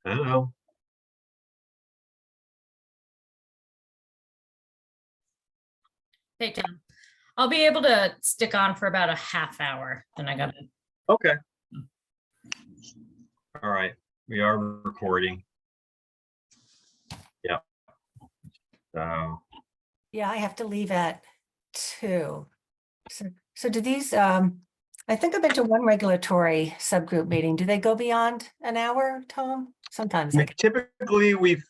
Hello. Hey, Tom. I'll be able to stick on for about a half hour. Then I got to. Okay. All right. We are recording. Yeah. So. Yeah, I have to leave at 2. So do these, I think I've been to one regulatory subgroup meeting. Do they go beyond an hour, Tom? Sometimes. Typically, we've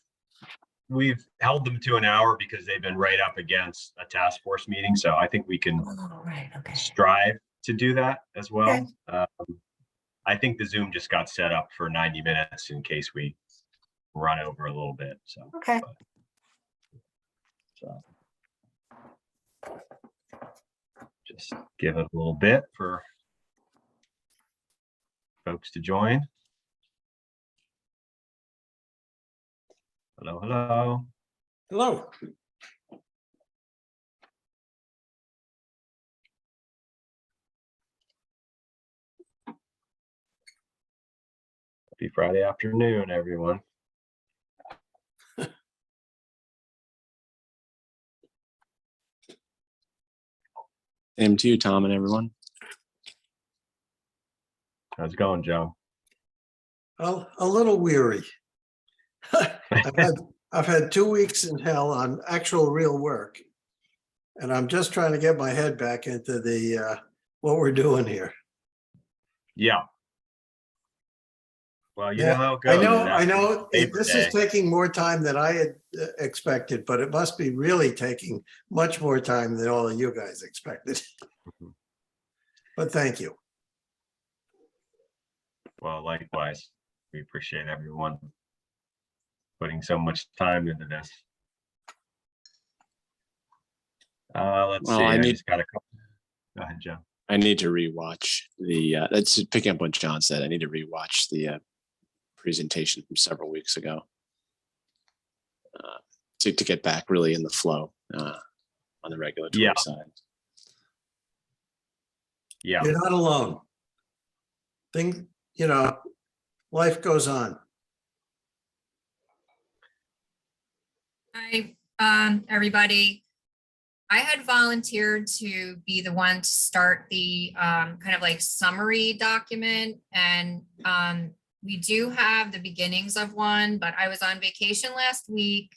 held them to an hour because they've been right up against a task force meeting. So I think we can strive to do that as well. Okay. I think the Zoom just got set up for 90 minutes in case we run over a little bit. So okay. So just give it a little bit for folks to join. Hello, hello. Hello. Happy Friday afternoon, everyone. Same to you, Tom, and everyone. How's it going, Joe? Well, a little weary. I've had 2 weeks in hell on actual real work, and I'm just trying to get my head back into the what we're doing here. Yeah. Well, you know how it goes. I know. This is taking more time than I had expected, but it must be really taking much more time than all of you guys expected. But thank you. Well, likewise. We appreciate everyone putting so much time into this. Let's see. I just got a couple. Go ahead, Joe. I need to rewatch the. That's picking up what John said. I need to rewatch the presentation from several weeks ago to get back really in the flow on the regulatory side. Yeah, you're not alone. Life goes on. Hi, everybody. I had volunteered to be the one to start the kind of like summary document, and we do have the beginnings of one, but I was on vacation last week,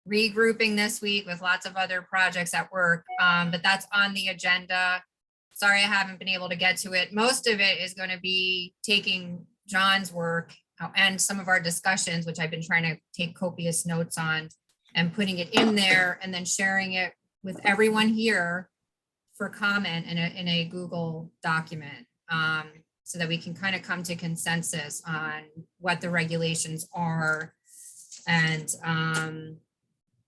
regrouping this week with lots of other projects at work, but that's on the agenda. Sorry, I haven't been able to get to it. Most of it is going to be taking John's work and some of our discussions, which I've been trying to take copious notes on, and putting it in there and then sharing it with everyone here for comment in a Google document, so that we can kind of come to consensus on what the regulations are and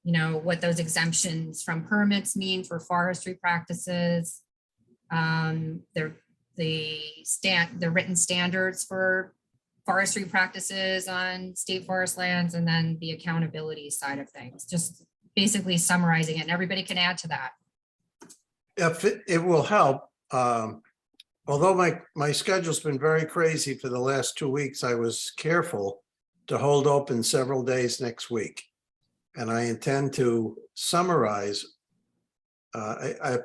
what those exemptions from permits mean for forestry practices, the written standards for forestry practices on state forest lands, and then the accountability side of things. Just basically summarizing it, and everybody can add to that. If it will help, although my schedule's been very crazy for the last 2 weeks, I was careful to hold open several days next week. And I intend to summarize. I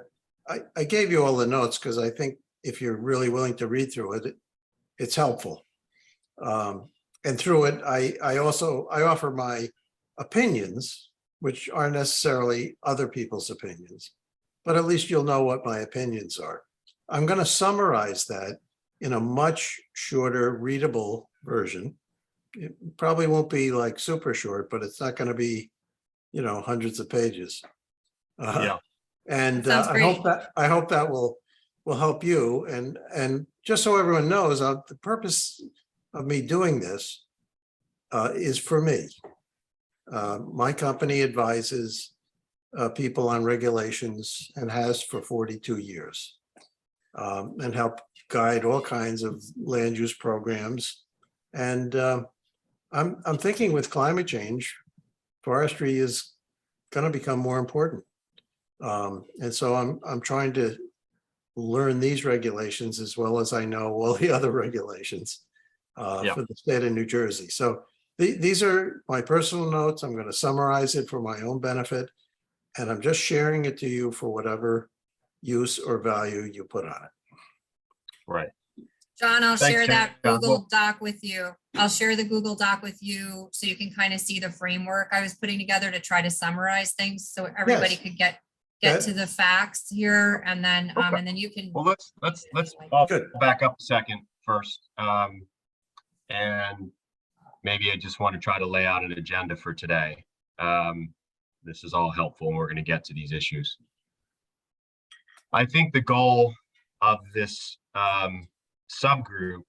gave you all the notes because I think if you're really willing to read through it, it's helpful. And through it, I offer my opinions, which aren't necessarily other people's opinions, but at least you'll know what my opinions are. I'm going to summarize that in a much shorter, readable version, it probably won't be like super short, but it's not going to be, you know, hundreds of pages. Yeah. And That sounds I hope that will help you. And just so everyone knows, the purpose of me doing this is for me. My company advises people on regulations and has for 42 years, and help guide all kinds of land use programs. And I'm thinking with climate change, forestry is going to become more important. And so I'm trying to learn these regulations as well as I know all the other regulations for the state of New Jersey. So these are my personal notes. I'm going to summarize it for my own benefit, and I'm just sharing it to you for whatever use or value you put on it. Right. John, I'll Thanks, share that John. Google Doc with you. I'll share the Google Doc with you so you can kind of see the framework I was putting together to try to summarize things so everybody Yes. could get That- to the facts here, and then Okay. and then you can. Well, let's all Good. back up a second first. And maybe I just want to try to lay out an agenda for today. This is all helpful and we're going to get to these issues. I think the goal of this subgroup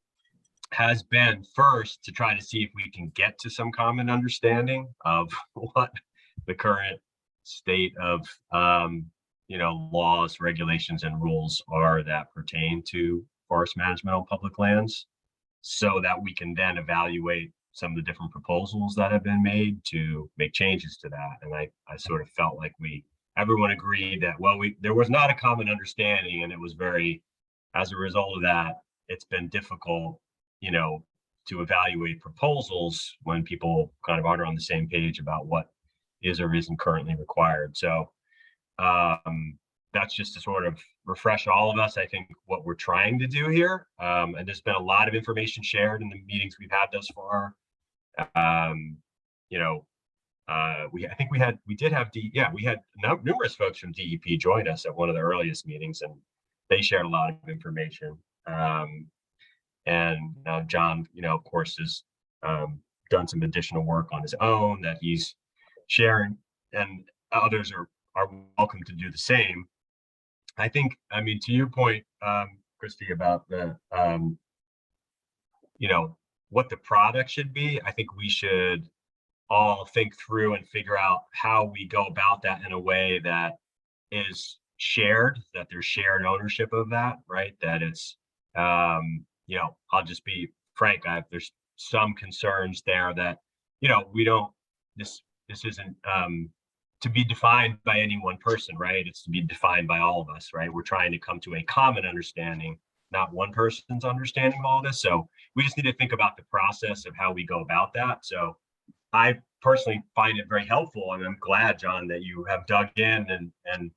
has been first to try to see if we can get to some common understanding of what the current state of laws, regulations, and rules are that pertain to forest management on public lands, so that we can then evaluate some of the different proposals that have been made to make changes to that. And I sort of felt like everyone agreed that, well, there was not a common understanding, and it was as a result of that, it's been difficult, to evaluate proposals when people kind of aren't on the same page about what is or isn't currently required. So that's just to sort of refresh all of us, I think, what we're trying to do here. And there's been a lot of information shared in the meetings we've had thus far. We had numerous folks from DEP join us at one of the earliest meetings, and they shared a lot of information. And John, of course, has done some additional work on his own that he's sharing, and others are welcome to do the same. I think, to your point, Christy, about the, what the product should be, I think we should all think through and figure out how we go about that in a way that is shared, that there's shared ownership of that, right? That it's, I'll just be frank, there's some concerns there that, this isn't to be defined by any one person, right? It's to be defined by all of us, right? We're trying to come to a common understanding, not one person's understanding of all this. So we just need to think about the process of how we go about that. So I personally find it very helpful, and I'm glad, John, that you have dug in and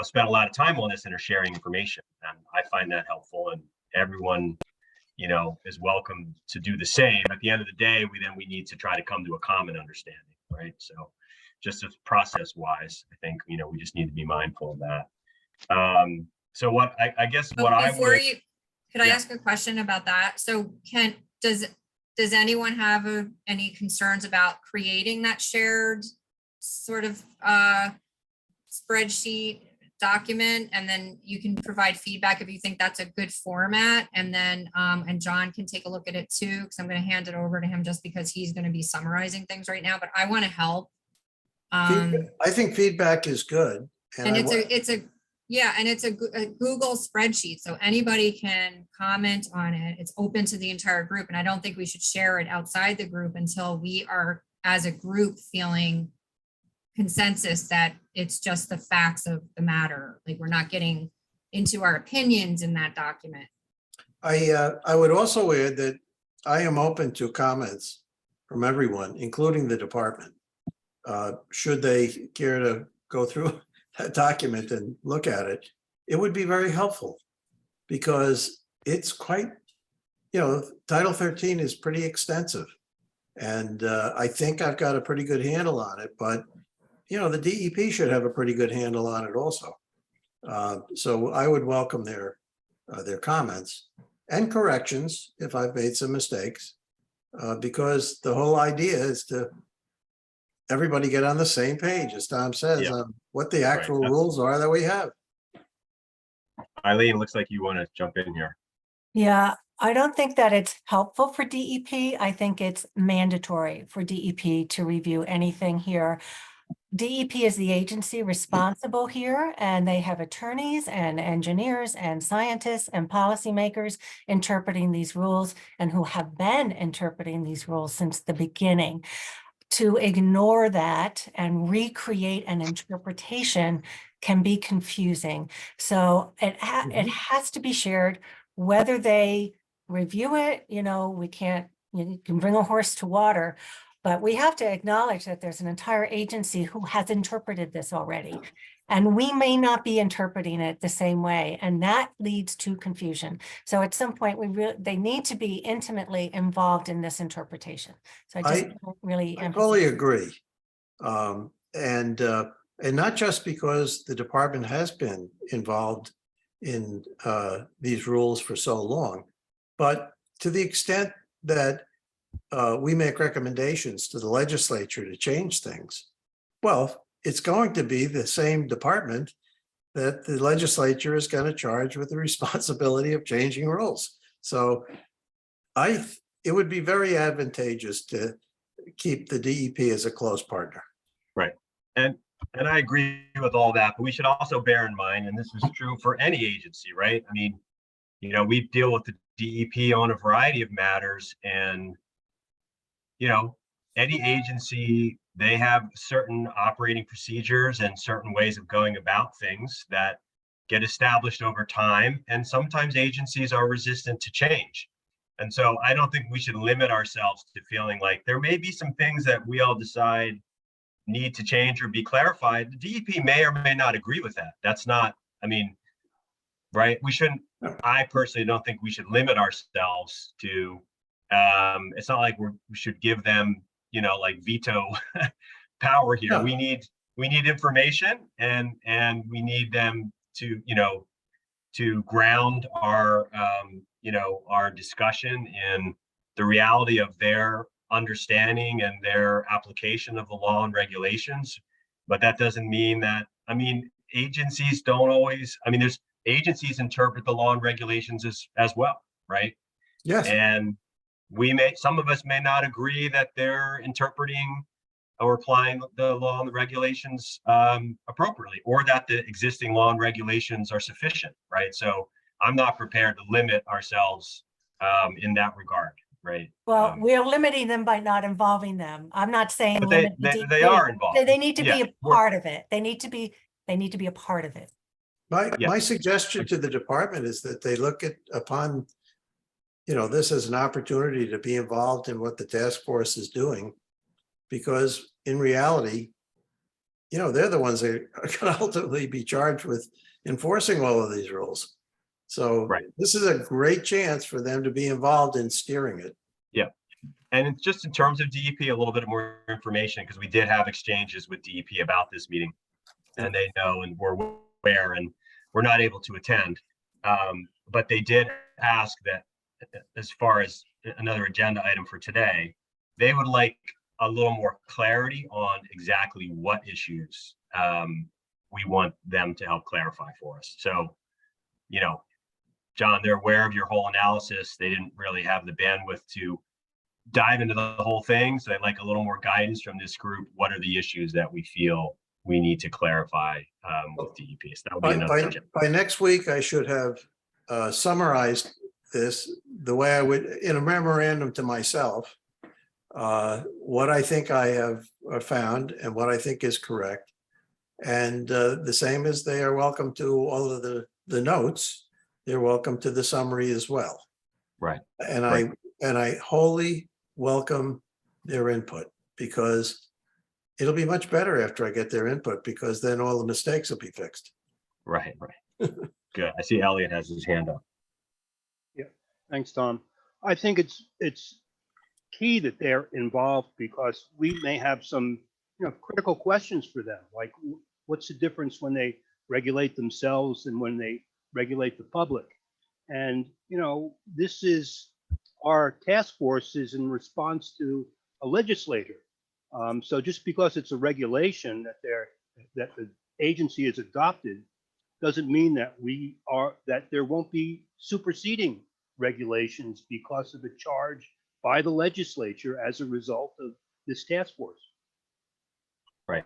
spent a lot of time on this and are sharing information. And I find that helpful, and everyone, is welcome to do the same. At the end of the day, we need to try to come to a common understanding, right? So just as process wise, I think, we just need to be mindful of that. So what I guess what I would, could I ask a question about that? So does anyone have any concerns about creating that shared sort of spreadsheet document, and then you can provide feedback if you think that's a good format, and then and John can take a look at it too, because I'm going to hand it over to him just because he's going to be summarizing things right now, but I want to help. I think feedback is good. And it's a Google spreadsheet, so anybody can comment on it. It's open to the entire group, and I don't think we should share it outside the group until we are, as a group, feeling consensus that it's just the facts of the matter. Like, we're not getting into our opinions in that document. I would also add that I am open to comments from everyone, including the department. Should they care to go through that document and look at it, it would be very helpful, because it's quite, Title 13 is pretty extensive, and I think I've got a pretty good handle on it, but the DEP should have a pretty good handle on it also. So I would welcome their comments and corrections if I've made some mistakes. because the whole idea is to everybody get on the same page, as Tom says, Yeah. on what the actual That's- rules are that we have. Eileen, looks like you want to jump in here. Yeah, I don't think that it's helpful for DEP. I think it's mandatory for DEP to review anything here. DEP is the agency responsible here, and they have attorneys and engineers and scientists and policymakers interpreting these rules and who have been interpreting these rules since the beginning. To ignore that and recreate an interpretation can be confusing. So it has to be shared, whether they review it, we can't, you can bring a horse to water, but we have to acknowledge that there's an entire agency who has interpreted this already. And we may not be interpreting it the same way, and that leads to confusion. So at some point, they need to be intimately involved in this interpretation. So I just don't really I fully emphasize. agree. And not just because the department has been involved in these rules for so long, but to the extent that we make recommendations to the legislature to change things, well, it's going to be the same department that the legislature is going to charge with the responsibility of changing rules. So it would be very advantageous to keep the DEP as a close partner. Right. And I agree with all that, but we should also bear in mind, and this is true for any agency, right? I mean, we deal with the DEP on a variety of matters, and any agency, they have certain operating procedures and certain ways of going about things that get established over time. And sometimes agencies are resistant to change. And so I don't think we should limit ourselves to feeling like there may be some things that we all decide need to change or be clarified. The DEP may or may not agree with that. That's not, right? We shouldn't, I personally don't think we should limit ourselves to, it's not like we should give them, like veto power here. No. We need information, and we need them to, to ground our, our discussion in the reality of their understanding and their application of the law and regulations. But that doesn't mean that, agencies don't always, there's agencies interpret the law and regulations as well, right? Yes. And some of us may not agree that they're interpreting or applying the law and the regulations appropriately, or that the existing law and regulations are sufficient, right? So I'm not prepared to limit ourselves in that regard, right? Well, we're limiting them by not involving them. I'm not saying But limit the they DEP. are involved. They need to be Yeah, a part of it. They need to be a part of it. My suggestion to the department is that they look upon this as an opportunity to be involved in what the task force is doing, because in reality, they're the ones that are going to ultimately be charged with enforcing all of these rules. So This is a great chance for them to be involved in steering it. Yeah. And it's just in terms of DEP, a little bit more information, because we did have exchanges with DEP about this meeting, and they know and we're aware, and we're not able to attend. But they did ask that, as far as another agenda item for today, they would like a little more clarity on exactly what issues we want them to help clarify for us. So, John, they're aware of your whole analysis. They didn't really have the bandwidth to dive into the whole thing. So I'd like a little more guidance from this group. What are the issues that we feel we need to clarify with DEP? So that would be another agenda. By next week, I should have summarized this the way I would in a memorandum to myself, what I think I have found and what I think is correct. And the same as they are welcome to all of the notes, they're welcome to the summary as well. Right. And I wholly welcome their input, because it'll be much better after I get their input, because then all the mistakes will be fixed. Right. Good. I see Elliot has his hand up. Yeah, thanks, Tom. I think it's key that they're involved, because we may have some critical questions for them, like what's the difference when they regulate themselves and when they regulate the public? And this is our task force is in response to a legislator. So just because it's a regulation that the agency has adopted doesn't mean that that there won't be superseding regulations because of a charge by the legislature as a result of this task force. Right.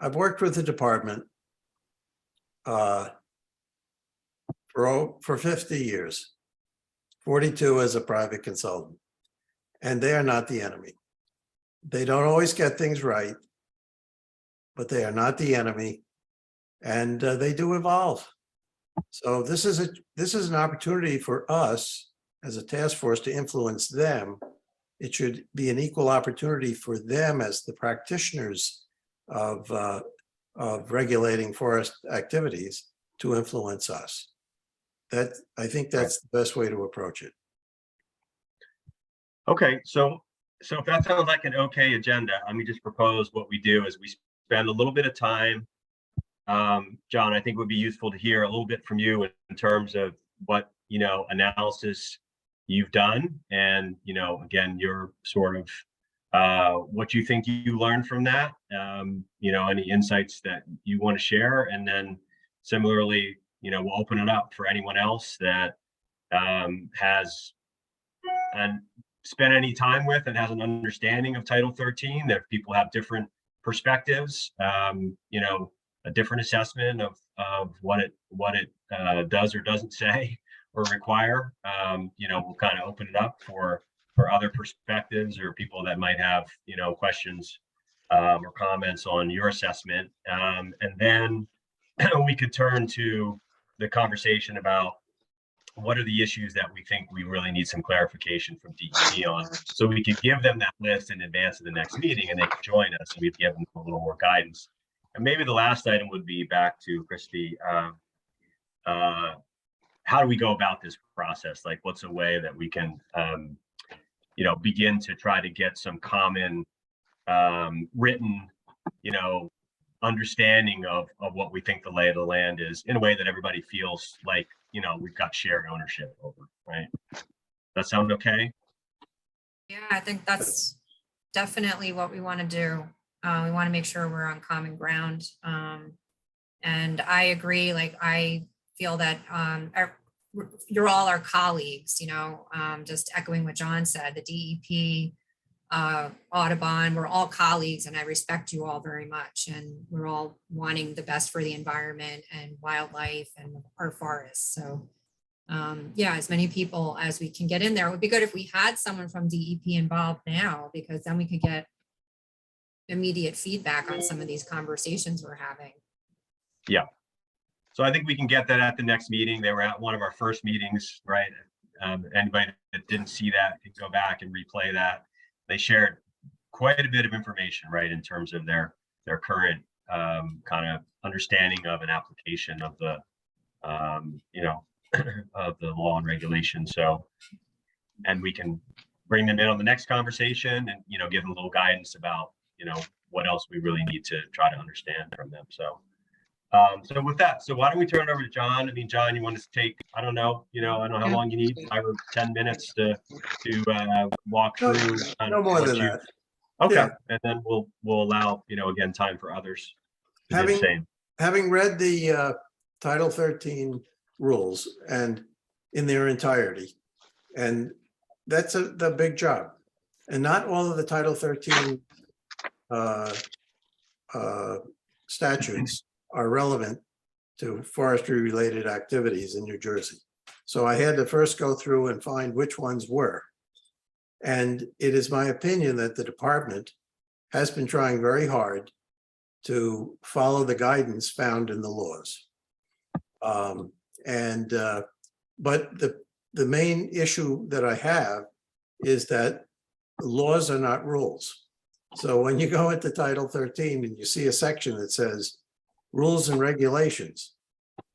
I've worked with the department for 50 years, 42 as a private consultant, and they are not the enemy. They don't always get things right, but they are not the enemy, and they do evolve. So this is an opportunity for us as a task force to influence them. It should be an equal opportunity for them as the practitioners of regulating forest activities to influence us. I think that's the best way to approach it. Okay, so if that sounds like an okay agenda, let me just propose what we do is we spend a little bit of time. John, I think it would be useful to hear a little bit from you in terms of what, analysis you've done, and, again, your sort of what you think you learned from that, any insights that you want to share. And then similarly, we'll open it up for anyone else that has spent any time with and has an understanding of Title 13, that people have different perspectives, a different assessment of what it does or doesn't say or require. We'll kind of open it up for other perspectives or people that might have, questions or comments on your assessment. And then we could turn to the conversation about what are the issues that we think we really need some clarification from DEP on. So we could give them that list in advance of the next meeting, and they could join us, and we'd give them a little more guidance. And maybe the last item would be back to Christy. How do we go about this process? Like, what's a way that we can, begin to try to get some common written, understanding of what we think the lay of the land is, in a way that everybody feels like, we've got shared ownership over, right? That sound okay? Yeah, I think that's definitely what we want to do. We want to make sure we're on common ground. And I agree, I feel that you're all our colleagues, just echoing what John said, the DEP, Audubon, we're all colleagues, and I respect you all very much. And we're all wanting the best for the environment and wildlife and our forests. So as many people as we can get in there. It would be good if we had someone from DEP involved now, because then we could get immediate feedback on some of these conversations we're having. Yeah. So I think we can get that at the next meeting. They were at one of our first meetings, right? Anybody that didn't see that can go back and replay that. They shared quite a bit of information, right, in terms of their current kind of understanding of an application of the, of the law and regulation. So, and we can bring them in on the next conversation and, give them a little guidance about, what else we really need to try to understand from them. So, so with that, so why don't we turn it over to John? I mean, John, you want to take, I don't know how long you need, 5 or 10 minutes to walk through. No more than that. Okay, Yeah. and then we'll allow, again, time for others to do the same. Having read the Title 13 rules and in their entirety, and that's the big job. And not all of the Title 13 statutes are relevant to forestry related activities in New Jersey. So I had to first go through and find which ones were. And it is my opinion that the department has been trying very hard to follow the guidance found in the laws. But the main issue that I have is that laws are not rules. So when you go into Title 13 and you see a section that says rules and regulations,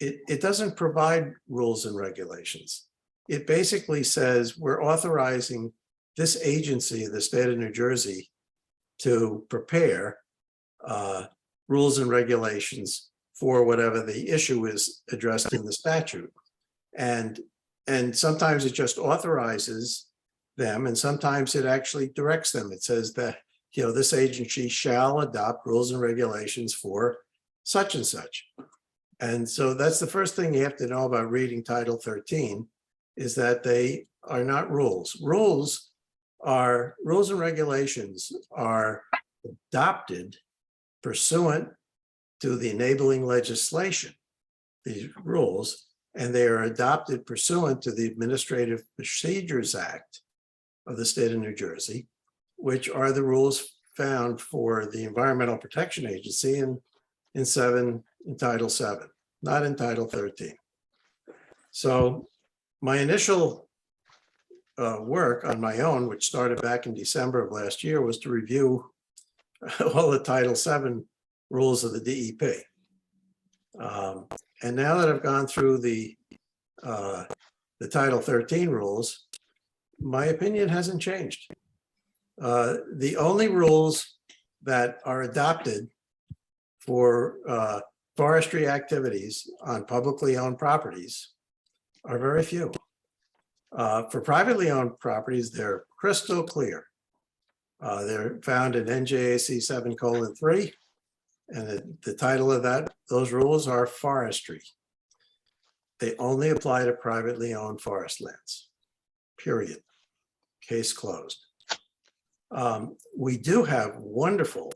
it doesn't provide rules and regulations. It basically says we're authorizing this agency, the state of New Jersey, to prepare rules and regulations for whatever the issue is addressed in the statute. And And sometimes it just authorizes them, and sometimes it actually directs them. It says that, this agency shall adopt rules and regulations for such and such. And so that's the first thing you have to know about reading Title 13, is that they are not rules. Rules and regulations are adopted pursuant to the enabling legislation, these rules, and they are adopted pursuant to the Administrative Procedures Act of the state of New Jersey, which are the rules found for the Environmental Protection Agency in Title 7, not in Title 13. So my initial work on my own, which started back in December of last year, was to review all the Title 7 rules of the DEP. And now that I've gone through the Title 13 rules, my opinion hasn't changed. The only rules that are adopted for forestry activities on publicly owned properties are very few. For privately owned properties, they're crystal clear. They're found in NJFTF 7:3, and the title of those rules are forestry. They only apply to privately owned forest lands, period. Case closed. We do have wonderful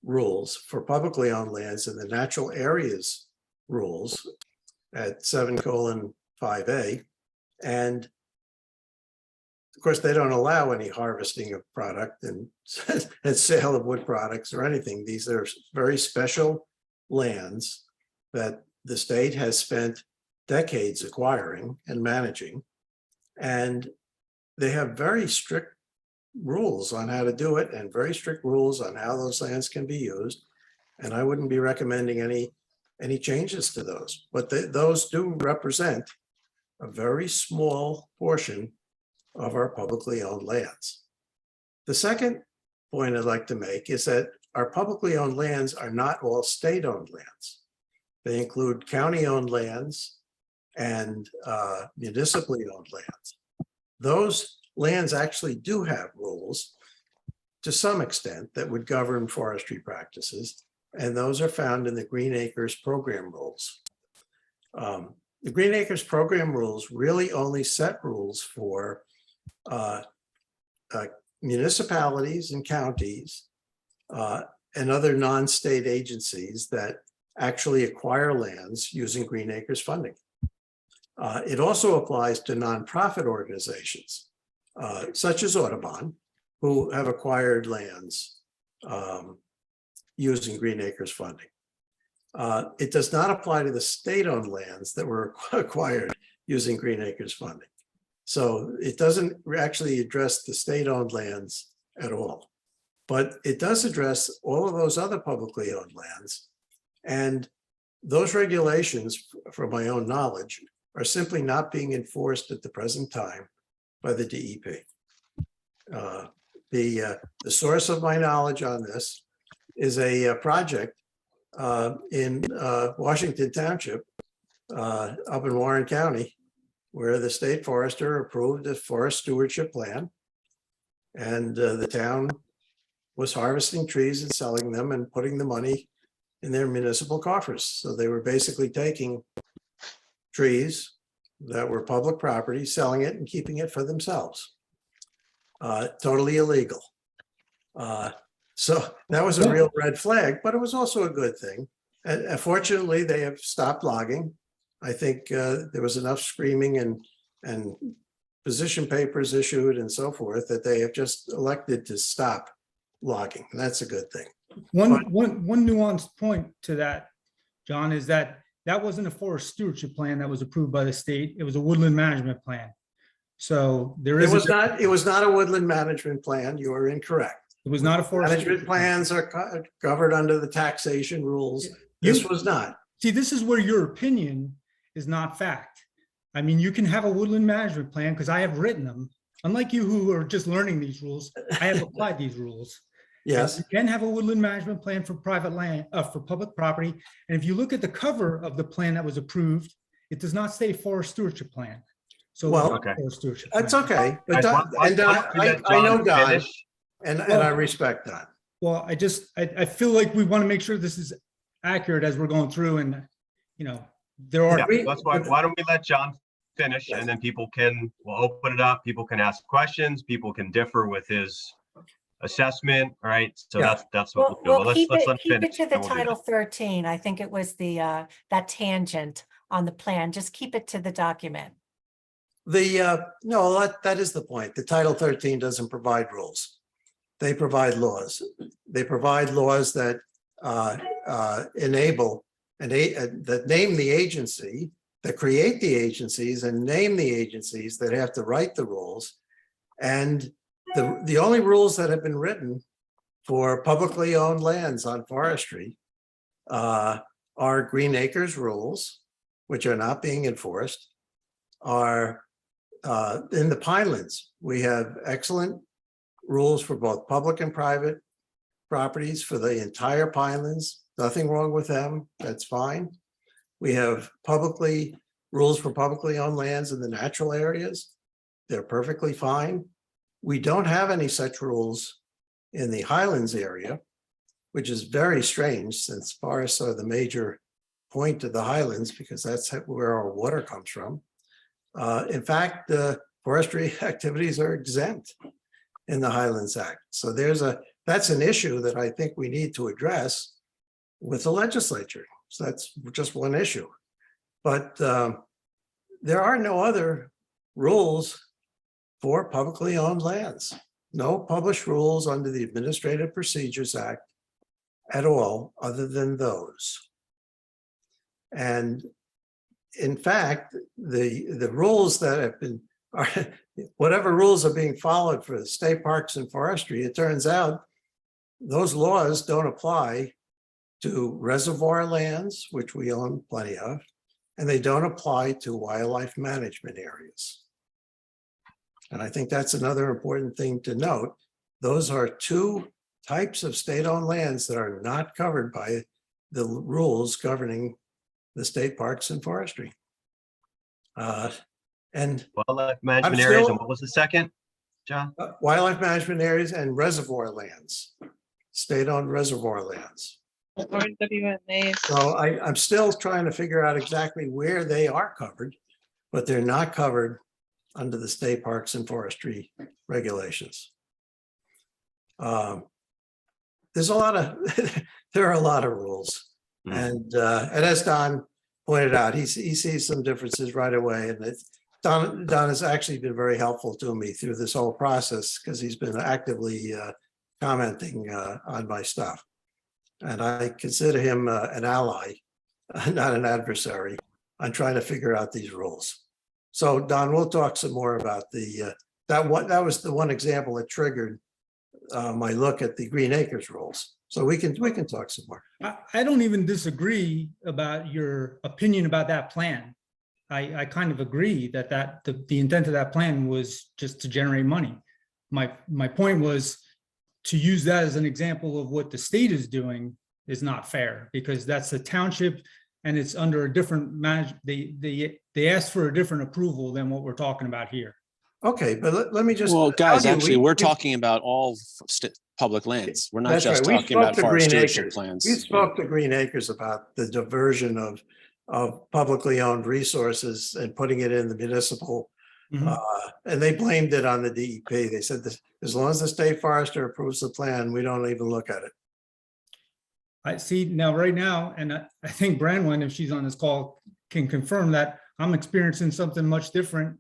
rules for publicly owned lands in the natural areas rules at 7:5A. And of course, they don't allow any harvesting of product and sale of wood products or anything. These are very special lands that the state has spent decades acquiring and managing. And they have very strict rules on how to do it and very strict rules on how those lands can be used. And I wouldn't be recommending any changes to those, but those do represent a very small portion of our publicly owned lands. The second point I'd like to make is that our publicly owned lands are not all state-owned lands. They include county-owned lands and municipally owned lands. Those lands actually do have rules to some extent that would govern forestry practices, and those are found in the Green Acres Program rules. The Green Acres Program rules really only set rules for municipalities and counties and other non-state agencies that actually acquire lands using Green Acres funding. It also applies to nonprofit organizations such as Audubon, who have acquired lands using Green Acres funding. It does not apply to the state-owned lands that were acquired using Green Acres funding. So it doesn't actually address the state-owned lands at all, but it does address all of those other publicly owned lands. And those regulations, from my own knowledge, are simply not being enforced at the present time by the DEP. The source of my knowledge on this is a project in Washington Township, up in Warren County, where the state forester approved a forest stewardship plan. And the town was harvesting trees and selling them and putting the money in their municipal coffers. So they were basically taking trees that were public property, selling it and keeping it for themselves. Totally illegal. So that was a real red flag, but it was also a good thing. And fortunately, they have stopped logging. I think there was enough screaming and position papers issued and so forth that they have just elected to stop logging. And that's a good thing. One nuanced point to that, John, is that wasn't a forest stewardship plan that was approved by the state. It was a woodland management plan. So there is. It was not a woodland management plan. You are incorrect. It was not a forest management plans are covered under the taxation rules. This was not. See, this is where your opinion is not fact. I mean, you can have a woodland management plan because I have written them. Unlike you who are just learning these rules, I have applied these rules. Yes. And you can have a woodland management plan for private land, for public property. And if you look at the cover of the plan that was approved, it does not say forest stewardship plan. So Well, it's not a forest stewardship That's plan. okay, but Guys, why don't we let I know John Don, finish? and I Well- respect Don. Well, I feel like we want to make sure this is accurate as we're going through and, there are. Yeah, that's why don't we let John finish and then we'll open it up. People can ask questions. People can differ with his assessment. All right. So Yeah. that's what Well, we'll do. But keep let's it, let him keep it finish. to the and we'll do Title that. 13. I think it was the, that tangent on the plan. Just keep it to the document. No, that is the point. The Title 13 doesn't provide rules. They provide laws. They provide laws that enable that name the agency, that create the agencies and name the agencies that have to write the rules. And the only rules that have been written for publicly owned lands on forestry are Green Acres rules, which are not being enforced, are in the Pinelands. We have excellent rules for both public and private properties for the entire Pinelands. Nothing wrong with them. That's fine. We have rules for publicly owned lands in the natural areas. They're perfectly fine. We don't have any such rules in the Highlands area, which is very strange since forests are the major point of the Highlands because that's where our water comes from. In fact, forestry activities are exempt in the Highlands Act. So that's an issue that I think we need to address with the legislature. So that's just one issue. But there are no other rules for publicly owned lands. No published rules under the Administrative Procedures Act at all, other than those. And in fact, the rules that have been, whatever rules are being followed for the state parks and forestry, it turns out those laws don't apply to reservoir lands, which we own plenty of, and they don't apply to wildlife management areas. And I think that's another important thing to note. Those are two types of state-owned lands that are not covered by the rules governing the state parks and forestry. And Wildlife management I'm areas. still- And what was the second, John? wildlife management areas and reservoir lands, state-owned reservoir lands. So I'm still trying to figure out exactly where they are covered, but they're not covered under the state parks and forestry regulations. There's a lot of, there are a lot of rules. And as Don pointed out, he sees some differences right away. And Don has actually been very helpful to me through this whole process because he's been actively commenting on my stuff. And I consider him an ally, not an adversary, on trying to figure out these rules. So Don, we'll talk some more about that was the one example that triggered my look at the Green Acres rules. So we can talk some more. I don't even disagree about your opinion about that plan. I kind of agree that the intent of that plan was just to generate money. My point was to use that as an example of what the state is doing is not fair because that's a township and it's under a different they asked for a different approval than what we're talking about here. Okay, but let me just. Well, guys, tell you, actually, we're talking about all public lands. We're not That's just right. We talking spoke about to forest Green stewardship Acres. plans. We spoke to Green Acres about the diversion of publicly owned resources and putting it in the municipal. Mhm. And they blamed it on the DEP. They said this, as long as the state forester approves the plan, we don't even look at it. I see now, right now, and I think Branwen, if she's on this call, can confirm that I'm experiencing something much different.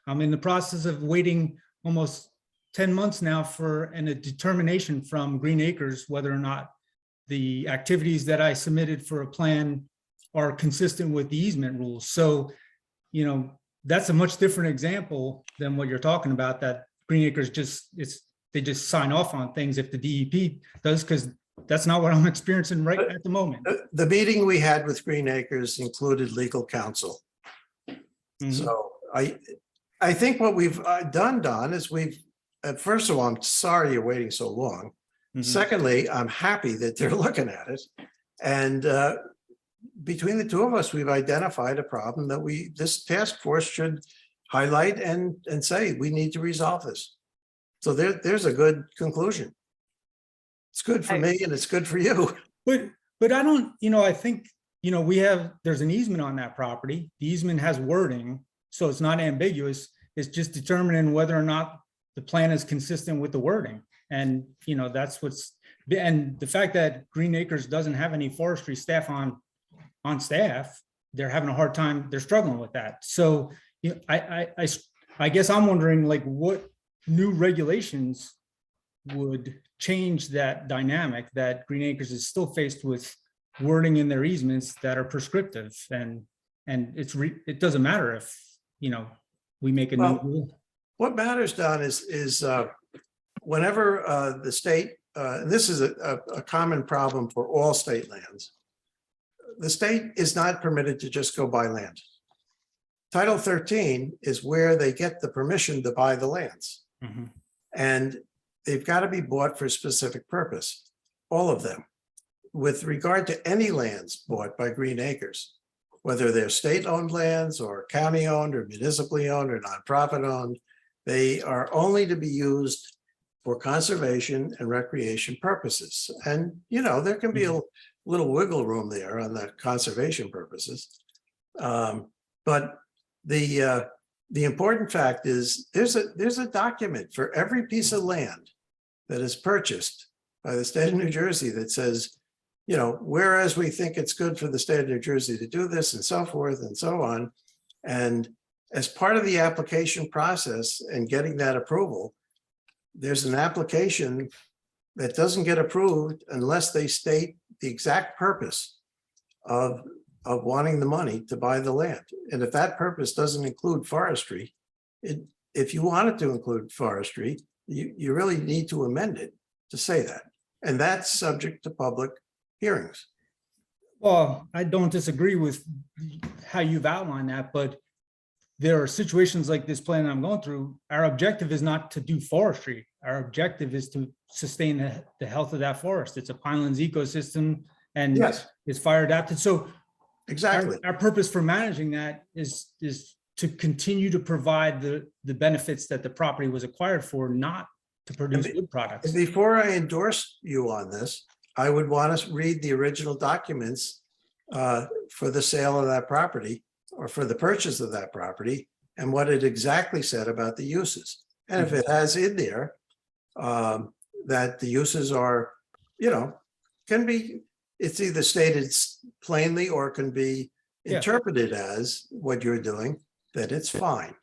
I'm in the process of waiting almost 10 months now for a determination from Green Acres whether or not the activities that I submitted for a plan are consistent with the easement rules. So, that's a much different example than what you're talking about, that Green Acres they just sign off on things if the DEP does, because that's not what I'm experiencing right at the moment. The meeting we had with Green Acres included legal counsel. Mhm. So I think what we've done, Don, is first of all, I'm sorry you're waiting so long. Mhm. Secondly, I'm happy that they're looking at it. And between the two of us, we've identified a problem that this task force should highlight and say, we need to resolve this. So there's a good conclusion. It's good for me and it's good for you. But I don't, I think, there's an easement on that property. The easement has wording, so it's not ambiguous. It's just determining whether or not the plan is consistent with the wording. And, that's and the fact that Green Acres doesn't have any forestry staff on staff, they're having a hard time, they're struggling with that. So, I guess I'm wondering, like, what new regulations would change that dynamic, that Green Acres is still faced with wording in their easements that are prescriptive, and it doesn't matter if we make a new rule. What matters, Don, is whenever the state, and this is a common problem for all state lands, the state is not permitted to just go buy land. Title 13 is where they get the permission to buy the lands. Mm-hmm. And they've got to be bought for a specific purpose, all of them. With regard to any lands bought by Green Acres, whether they're state-owned lands or county-owned or municipally owned or nonprofit-owned, they are only to be used for conservation and recreation purposes. And, there can be a little wiggle room there on the conservation purposes. But the important fact is there's a document for every piece of land that is purchased by the state of New Jersey that says, whereas we think it's good for the state of New Jersey to do this and so forth and so on. And as part of the application process and getting that approval, there's an application that doesn't get approved unless they state the exact purpose of wanting the money to buy the land. And if that purpose doesn't include forestry, if you want it to include forestry, you really need to amend it to say that. And that's subject to public hearings. Well, I don't disagree with how you've outlined that, but there are situations like this plan I'm going through. Our objective is not to do forestry. Our objective is to sustain the health of that forest. It's a pinelands ecosystem and Yes. it's fire adapted. So Exactly. our purpose for managing that is to continue to provide the benefits that the property was acquired for, not to produce wood products. And before I endorse you on this, I would want to read the original documents for the sale of that property or for the purchase of that property and what it exactly said about the uses. And if it has in there that the uses are, can be, it's either stated plainly or can be interpreted as what you're doing, that it's fine.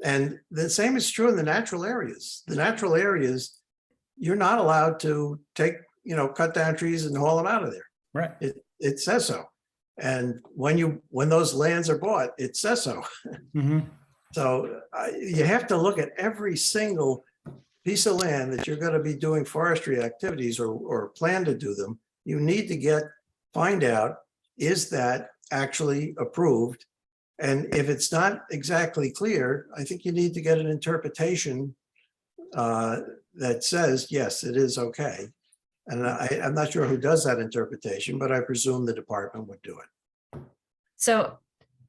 And the same is true in the natural areas. The natural areas, you're not allowed to take, cut down trees and haul them out of there. Right. It says so. And when those lands are bought, it says so. Mm-hmm. So you have to look at every single piece of land that you're going to be doing forestry activities or plan to do them. You need to find out, is that actually approved? And if it's not exactly clear, I think you need to get an interpretation that says, yes, it is okay. And I'm not sure who does that interpretation, but I presume the department would do it. So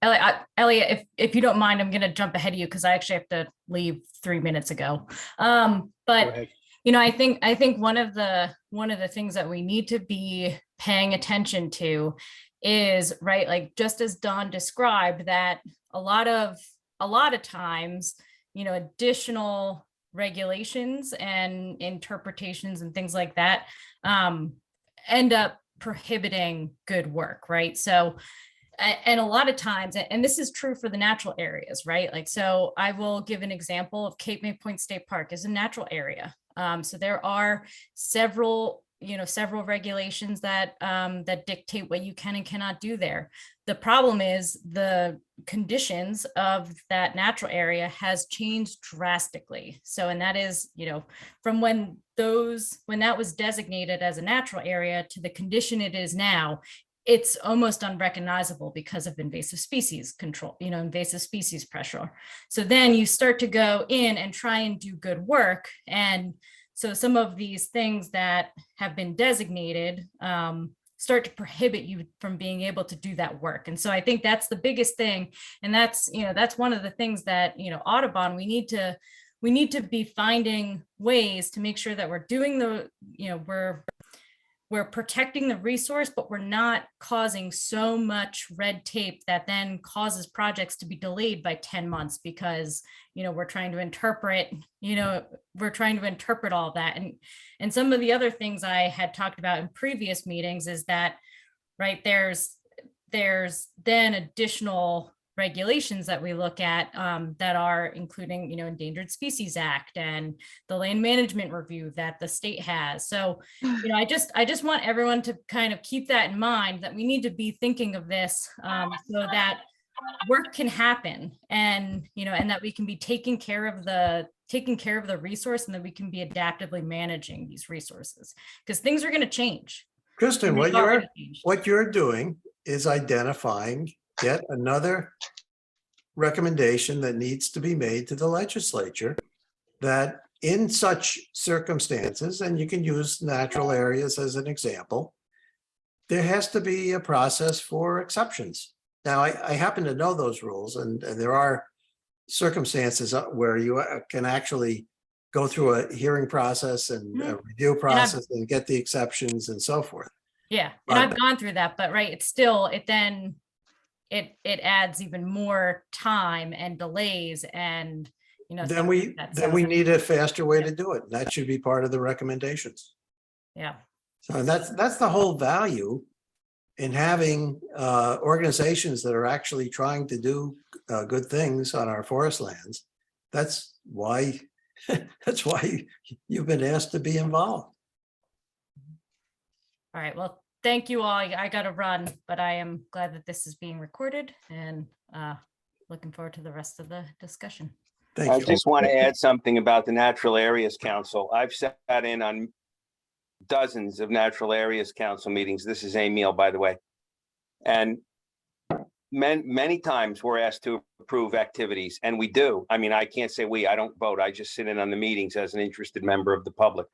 Elliot, if you don't mind, I'm going to jump ahead of you because I actually have to leave 3 minutes ago. But I think one of the things that we need to be paying attention to is, right, like just as Don described, that a lot of times, additional regulations and interpretations and things like that end up prohibiting good work, right? So, and a lot of times, and this is true for the natural areas, right? Like, so I will give an example of Cape May Point State Park is a natural area. So there are several regulations that dictate what you can and cannot do there. The problem is the conditions of that natural area has changed drastically. So, and that is, from when that was designated as a natural area to the condition it is now, it's almost unrecognizable because of invasive species control, invasive species pressure. So then you start to go in and try and do good work. And so some of these things that have been designated, start to prohibit you from being able to do that work. And so I think that's the biggest thing. And that's, that's one of the things that, Audubon, we need to be finding ways to make sure that we're doing we're protecting the resource, but we're not causing so much red tape that then causes projects to be delayed by 10 months because, we're trying to interpret, all of that. And some of the other things I had talked about in previous meetings is that, right, there's then additional regulations that we look at that are including, Endangered Species Act and the land management review that the state has. So, I just want everyone to kind of keep that in mind, that we need to be thinking of this so that work can happen, and and that we can be taking care of the resource, and that we can be adaptively managing these resources, because things are going to change. Kristen, what you're doing is identifying yet another recommendation that needs to be made to the legislature, that in such circumstances, and you can use natural areas as an example, there has to be a process for exceptions. Now, I happen to know those rules, and there are circumstances where you can actually go through a hearing process and a review process and get the exceptions and so forth. Yeah, and I've gone through that, but right, it's still, it adds even more time and delays, and then we need a faster way to do it. That should be part of the recommendations. Yeah. So that's the whole value in having organizations that are actually trying to do good things on our forest lands. That's why you've been asked to be involved. All right. Well, thank you all. I got to run, but I am glad that this is being recorded, and looking forward to the rest of the discussion. Thank you. I just want to add something about the Natural Areas Council. I've sat in on dozens of Natural Areas Council meetings. This is Emil, by the way. And many times we're asked to approve activities, and we do. I mean, I can't say I don't vote. I just sit in on the meetings as an interested member of the public.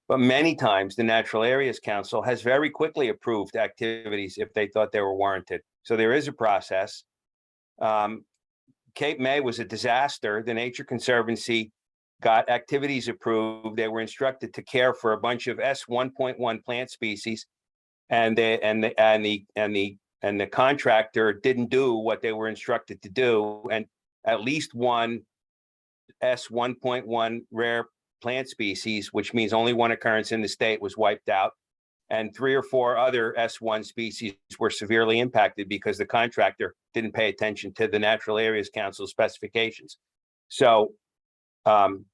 But many times the Natural Areas Council has very quickly approved activities if they thought they were warranted. So there is a process. Cape May was a disaster. The Nature Conservancy got activities approved. They were instructed to care for a bunch of S1.1 plant species, and the contractor didn't do what they were instructed to do, and at least one S1.1 rare plant species, which means only one occurrence in the state, was wiped out, and 3 or 4 other S1 species were severely impacted because the contractor didn't pay attention to the Natural Areas Council specifications. So, and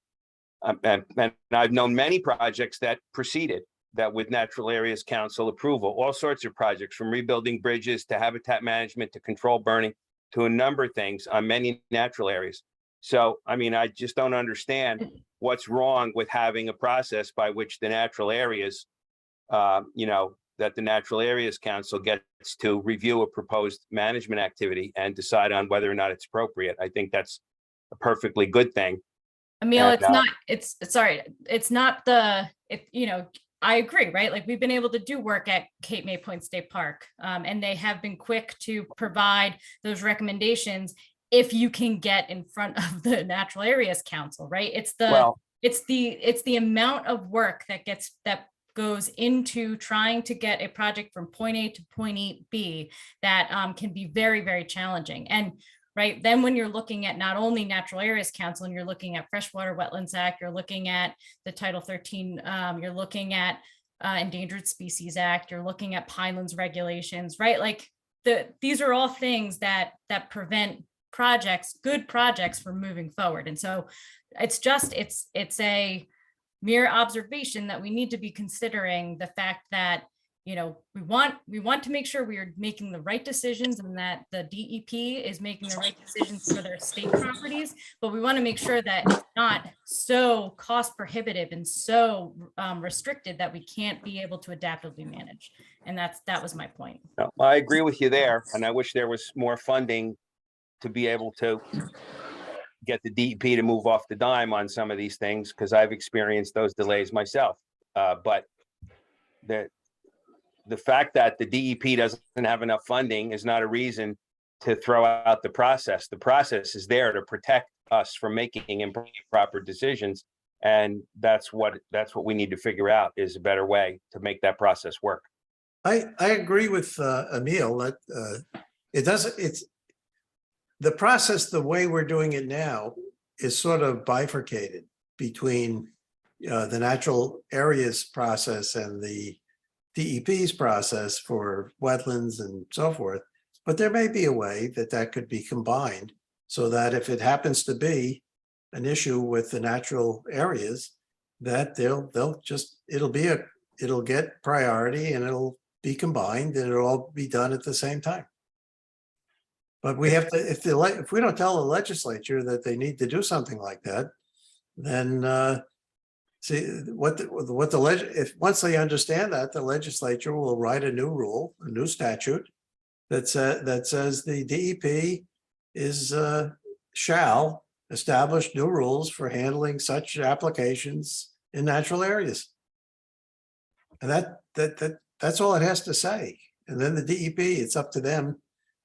I've known many projects that proceeded that with Natural Areas Council approval, all sorts of projects, from rebuilding bridges to habitat management to control burning to a number of things on many natural areas. So, I mean, I just don't understand what's wrong with having a process by which the natural areas, that the Natural Areas Council gets to review a proposed management activity and decide on whether or not it's appropriate. I think that's a perfectly good thing. Emil, it's not I agree, right? Like, we've been able to do work at Cape May Point State Park, and they have been quick to provide those recommendations if you can get in front of the Natural Areas Council, right? It's the amount of work that goes into trying to get a project from point A to point B that can be very, very challenging. And right then, when you're looking at not only Natural Areas Council, and you're looking at Freshwater Wetlands Act, you're looking at the Title 13, you're looking at Endangered Species Act, you're looking at pinelands regulations, right? Like, these are all things that prevent good projects from moving forward. And so it's a mere observation that we need to be considering the fact that, we want to make sure we are making the right decisions, and that the DEP is making the right decisions for their state properties, but we want to make sure that it's not so cost prohibitive and so restricted that we can't be able to adaptively manage. And that was my point. No, I agree with you there, and I wish there was more funding to be able to get the DEP to move off the dime on some of these things, because I've experienced those delays myself. But the fact that the DEP doesn't have enough funding is not a reason to throw out the process. The process is there to protect us from making improper decisions. And that's what we need to figure out, is a better way to make that process work. I agree with Emil that it's the process, the way we're doing it now is sort of bifurcated between the natural areas process and the DEP's process for wetlands and so forth. But there may be a way that that could be combined so that if it happens to be an issue with the natural areas, that it'll get priority and it'll be combined and it'll all be done at the same time. But we have to, if we don't tell the legislature that they need to do something like that, then once they understand that, the legislature will write a new rule, a new statute that says the DEP shall establish new rules for handling such applications in natural areas. And that's all it has to say. And then the DEP, it's up to them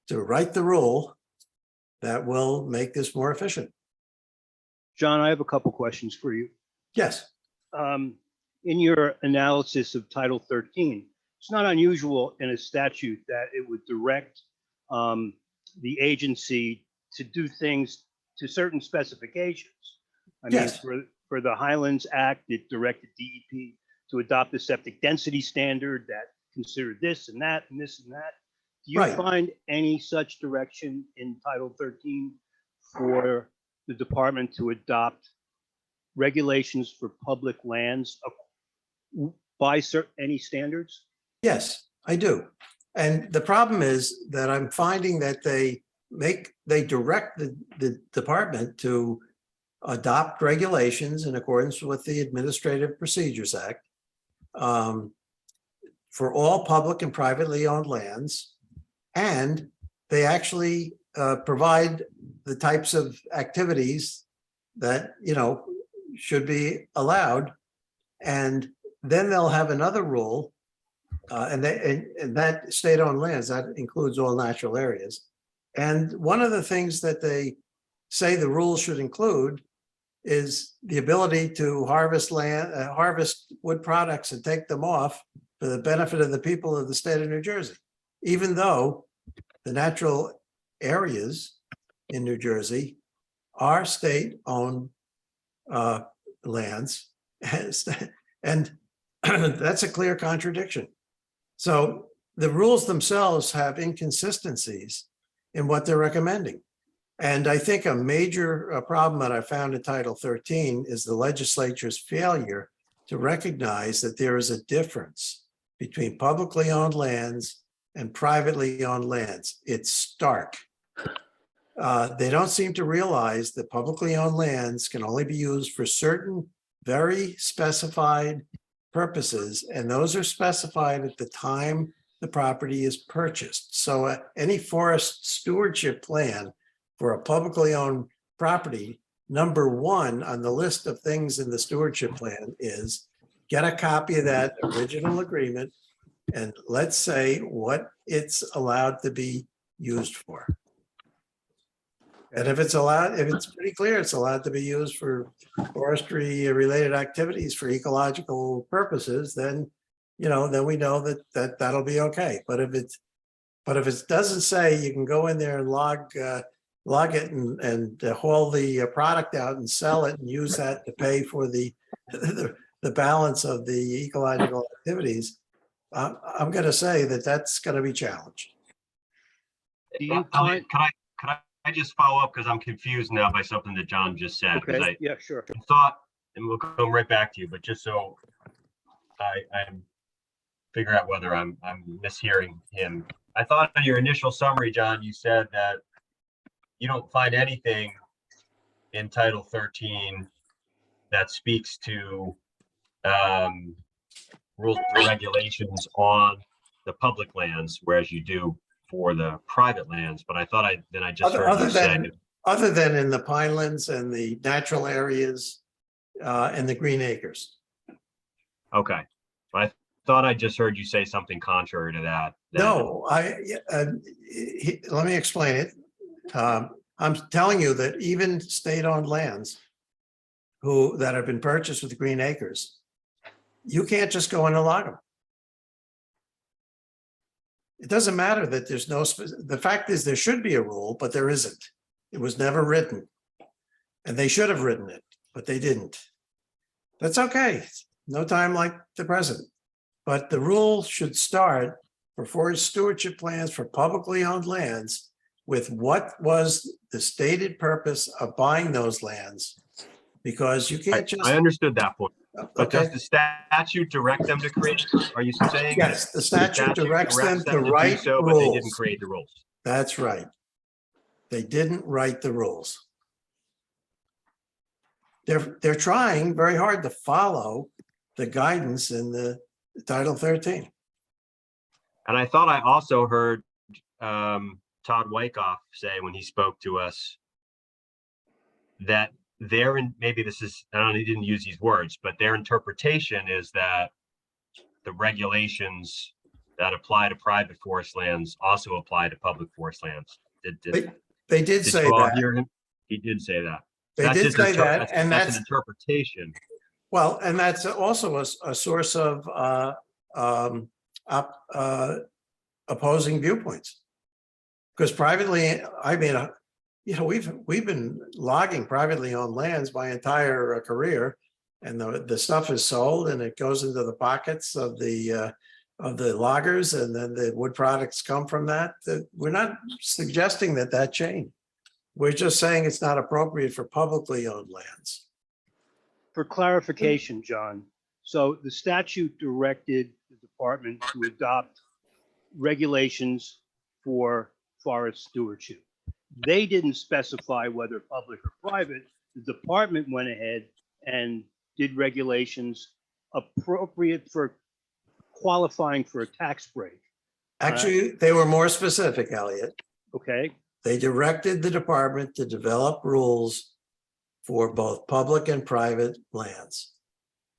to write the rule that will make this more efficient. John, I have a couple questions for you. Yes. In your analysis of Title 13, it's not unusual in a statute that it would direct the agency to do things to certain specifications. I mean, Yes. for the Highlands Act, it directed DEP to adopt a septic density standard that considered this and that and this and that. Do you Right. find any such direction in Title 13 for the department to adopt regulations for public lands by any standards? Yes, I do. And the problem is that I'm finding that they direct the department to adopt regulations in accordance with the Administrative Procedures Act for all public and privately owned lands. And they actually provide the types of activities that, should be allowed. And then they'll have another rule, and that state-owned lands, that includes all natural areas. And one of the things that they say the rules should include is the ability to harvest wood products and take them off for the benefit of the people of the state of New Jersey, even though the natural areas in New Jersey are state-owned lands, and that's a clear contradiction. So the rules themselves have inconsistencies in what they're recommending. And I think a major problem that I found in Title 13 is the legislature's failure to recognize that there is a difference between publicly owned lands and privately owned lands. It's stark. They don't seem to realize that publicly owned lands can only be used for certain very specified purposes, and those are specified at the time the property is purchased. So any forest stewardship plan for a publicly owned property, number one on the list of things in the stewardship plan is get a copy of that original agreement and let's say what it's allowed to be used for. And if it's pretty clear, it's allowed to be used for forestry related activities for ecological purposes, then, then we know that that'll be okay. But if it doesn't say you can go in there and log it and haul the product out and sell it and use that to pay for the balance of the ecological activities, I'm going to say that that's going to be challenged. Do you Elliot, can I just follow up, because I'm confused now by something that John just said. Okay, yeah, sure. Thought, and we'll come right back to you, but just so I figure out whether I'm mishearing him. I thought in your initial summary, John, you said that you don't find anything in Title 13 that speaks to rules and regulations on the public lands, whereas you do for the private lands. But I thought I just heard you say, other than in the pinelands and the natural areas and the green acres. okay. I thought I just heard you say something contrary to that. No, let me explain it. I'm telling you that even state-owned lands that have been purchased with green acres, you can't just go in and log them. It doesn't matter that there's no, the fact is there should be a rule, but there isn't. It was never written. And they should have written it, but they didn't. That's okay. No time like the present. But the rule should start for forest stewardship plans for publicly owned lands with what was the stated purpose of buying those lands. Because you can't just. I understood that point. But Okay. does the statute direct them to create? Are you saying? Yes, the statute directs them to do write so, but they didn't rules. create the rules. That's right. They didn't write the rules. They're trying very hard to follow the guidance in the Title 13. And I thought I also heard Todd Wyckoff say when he spoke to us that maybe this is, I don't know, he didn't use these words, but their interpretation is that the regulations that apply to private forest lands also apply to public forest lands. They did say you all that. hear him? He did say that. They That's did his say that, and that's that's an interpretation. well, and that's also a source of opposing viewpoints. Because privately, I mean, you know, we've been logging privately owned lands my entire career, and the stuff is sold and it goes into the pockets of the loggers, and then the wood products come from that. We're not suggesting that changed. We're just saying it's not appropriate for publicly owned lands. For clarification, John, so the statute directed the department to adopt regulations for forest stewardship. They didn't specify whether public or private. The department went ahead and did regulations appropriate for qualifying for a tax break. Actually, they were more specific, Elliot. Okay, They directed the department to develop rules for both public and private lands.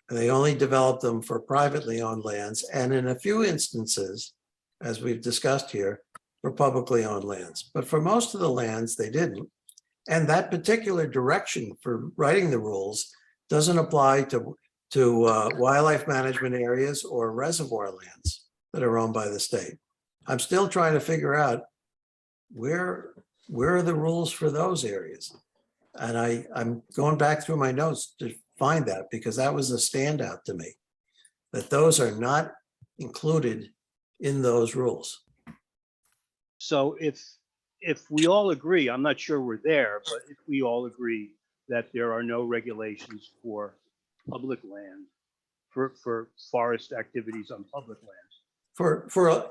And they only developed them for privately owned lands, and in a few instances, as we've discussed here, for publicly owned lands. But for most of the lands, they didn't. And that particular direction for writing the rules doesn't apply to wildlife management areas or reservoir lands that are owned by the state. I'm still trying to figure out where are the rules for those areas? And I'm going back through my notes to find that, because that was a standout to me, that those are not included in those rules. so if we all agree, I'm not sure we're there, but if we all agree that there are no regulations for public land, for forest activities on public lands,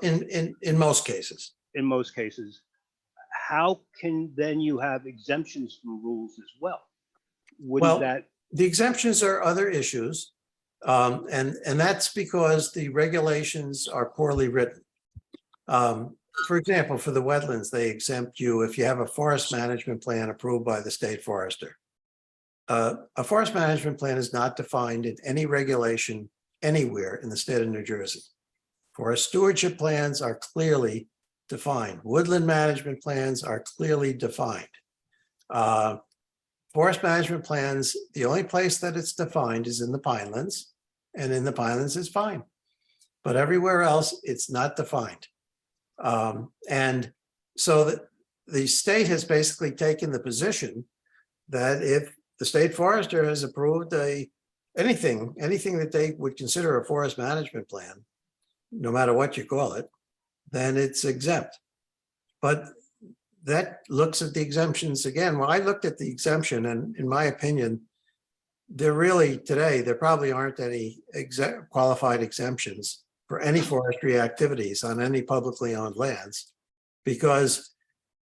In most cases. in most cases, how can then you have exemptions from rules as well? Well, Wouldn't that, the exemptions are other issues. And that's because the regulations are poorly written. For example, for the wetlands, they exempt you if you have a forest management plan approved by the state forester. A forest management plan is not defined in any regulation anywhere in the state of New Jersey. Forest stewardship plans are clearly defined. Woodland management plans are clearly defined. Forest management plans, the only place that it's defined is in the Pinelands, and in the Pinelands it's fine. But everywhere else, it's not defined. And so the state has basically taken the position that if the state forester has approved anything that they would consider a forest management plan, no matter what you call it, then it's exempt. But that looks at the exemptions again. Well, I looked at the exemption, and in my opinion, there probably aren't any qualified exemptions for any forestry activities on any publicly owned lands, because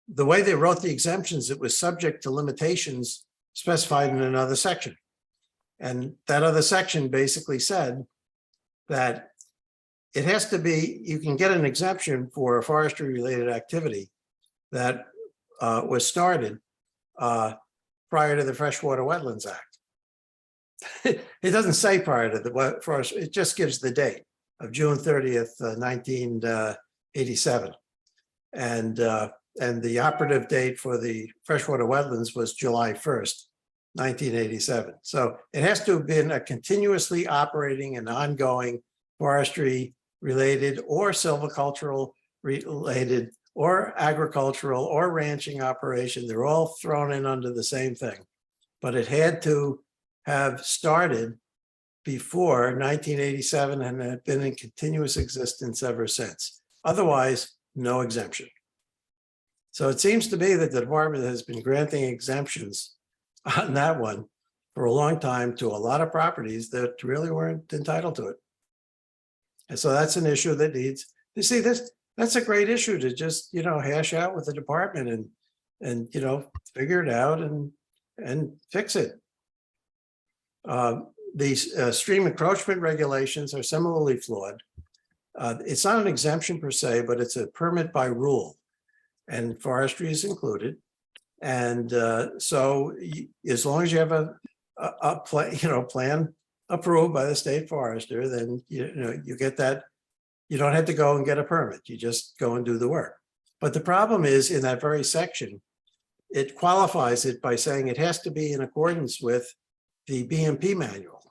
the way they wrote the exemptions, it was subject to limitations specified in another section. And that other section basically said that it has to be, you can get an exemption for a forestry related activity that was started prior to the Freshwater Wetlands Act. It doesn't say prior to the forest, it just gives the date. of June 30th, 1987. And the operative date for the freshwater wetlands was July 1st, 1987. So it has to have been a continuously operating and ongoing forestry related or silvicultural related or agricultural or ranching operation. They're all thrown in under the same thing. But it had to have started before 1987 and had been in continuous existence ever since. Otherwise, no exemption. So it seems to me that the department has been granting exemptions on that one for a long time to a lot of properties that really weren't entitled to it. And so that's an issue that needs, you see, that's a great issue to just, hash out with the department and figure it out and fix it. These stream encroachment regulations are similarly flawed. It's not an exemption per se, but it's a permit by rule, and forestry is included. And so as long as you have a plan approved by the state forester, then you get that. You don't have to go and get a permit. You just go and do the work. But the problem is in that very section, it qualifies it by saying it has to be in accordance with the BMP manual.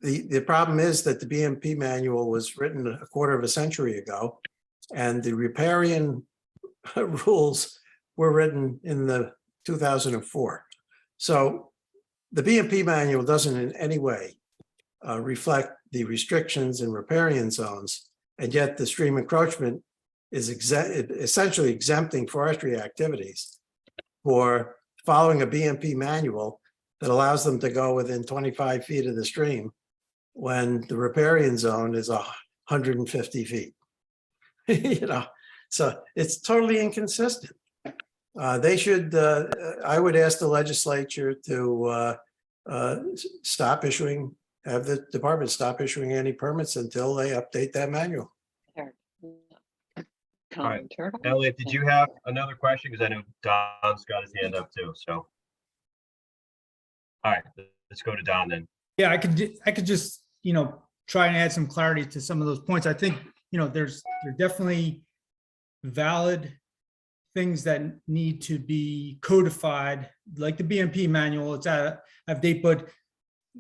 The problem is that the BMP manual was written a quarter of a century ago, and the riparian rules were written in the 2004. So the BMP manual doesn't in any way reflect the restrictions in riparian zones, and yet the stream encroachment is essentially exempting forestry activities for following a BMP manual that allows them to go within 25 feet of the stream when the riparian zone is 150 feet. So it's totally inconsistent. They should, I would ask the legislature to stop issuing, have the department stop issuing any permits until they update that manual. All right. Elliot, did you have another question? Because I know Don's got his hand up too. So, all right, let's go to Don then. Yeah, I could just, try and add some clarity to some of those points. I think, there's definitely valid things that need to be codified, like the BMP manual. It's out of date, but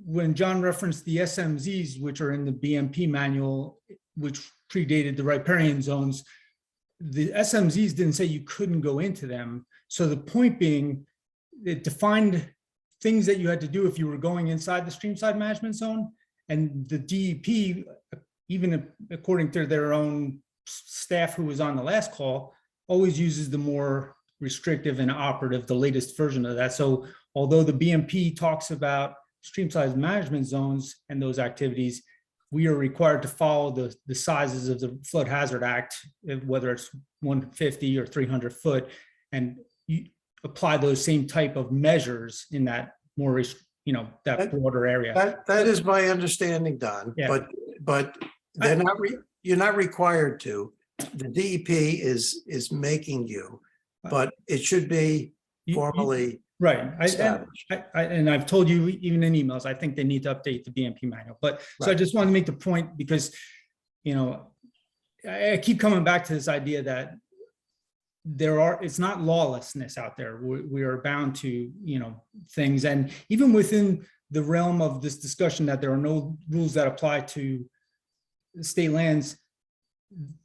when John referenced the SMZs, which are in the BMP manual, which predated the riparian zones, the SMZs didn't say you couldn't go into them. So the point being, it defined things that you had to do if you were going inside the streamside management zone. And the DEP, even according to their own staff who was on the last call, always uses the more restrictive and operative, the latest version of that. So although the BMP talks about streamside management zones and those activities, we are required to follow the sizes of the Flood Hazard Act, whether it's 150 or 300 foot, and you apply those same type of measures in that more, that broader area. That is my understanding, Don. Yeah. But they're not. You're not required to. The DEP is making you, but it should be formally right. established. And I've told you even in emails, I think they need to update the BMP manual. But so I just wanted to make the point because, I keep coming back to this idea that it's not lawlessness out there. We are bound to, things. And even within the realm of this discussion that there are no rules that apply to state lands,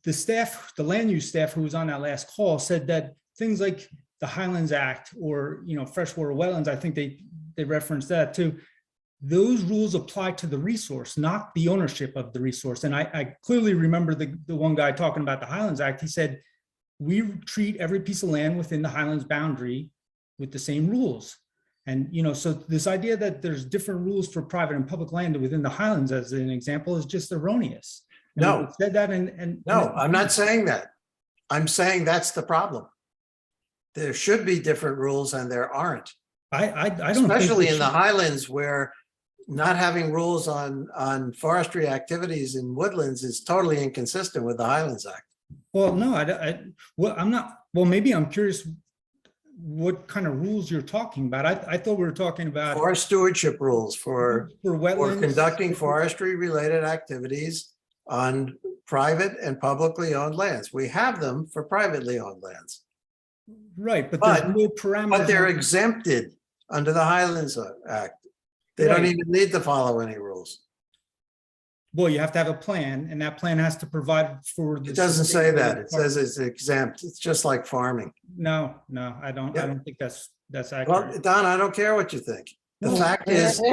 the land use staff who was on that last call said that things like the Highlands Act or, freshwater wetlands, I think they referenced that too. Those rules apply to the resource, not the ownership of the resource. And I clearly remember the one guy talking about the Highlands Act. He said, we treat every piece of land within the Highlands boundary with the same rules. And, so this idea that there's different rules for private and public land within the Highlands, as an example, is just erroneous. No, said that no, I'm not saying that. I'm saying that's the problem. There should be different rules and there aren't. I don't, especially in the Highlands, where not having rules on forestry activities in woodlands is totally inconsistent with the Highlands Act. Well, no, I'm not. Well, maybe I'm curious what kind of rules you're talking about. I thought we were talking about Forest stewardship rules for wetlands. conducting forestry-related activities on private and publicly owned lands. We have them for privately owned lands, Right, but there's no parameters. but they're on- exempted under the Highlands Act. They don't Right. even need to follow any rules. Well, you have to have a plan, and that plan has to provide for. It doesn't say that. It says it's exempt. It's just like farming. No, I don't Yeah. think that's Well, accurate. Don, I don't care what you think. The No. fact is, wait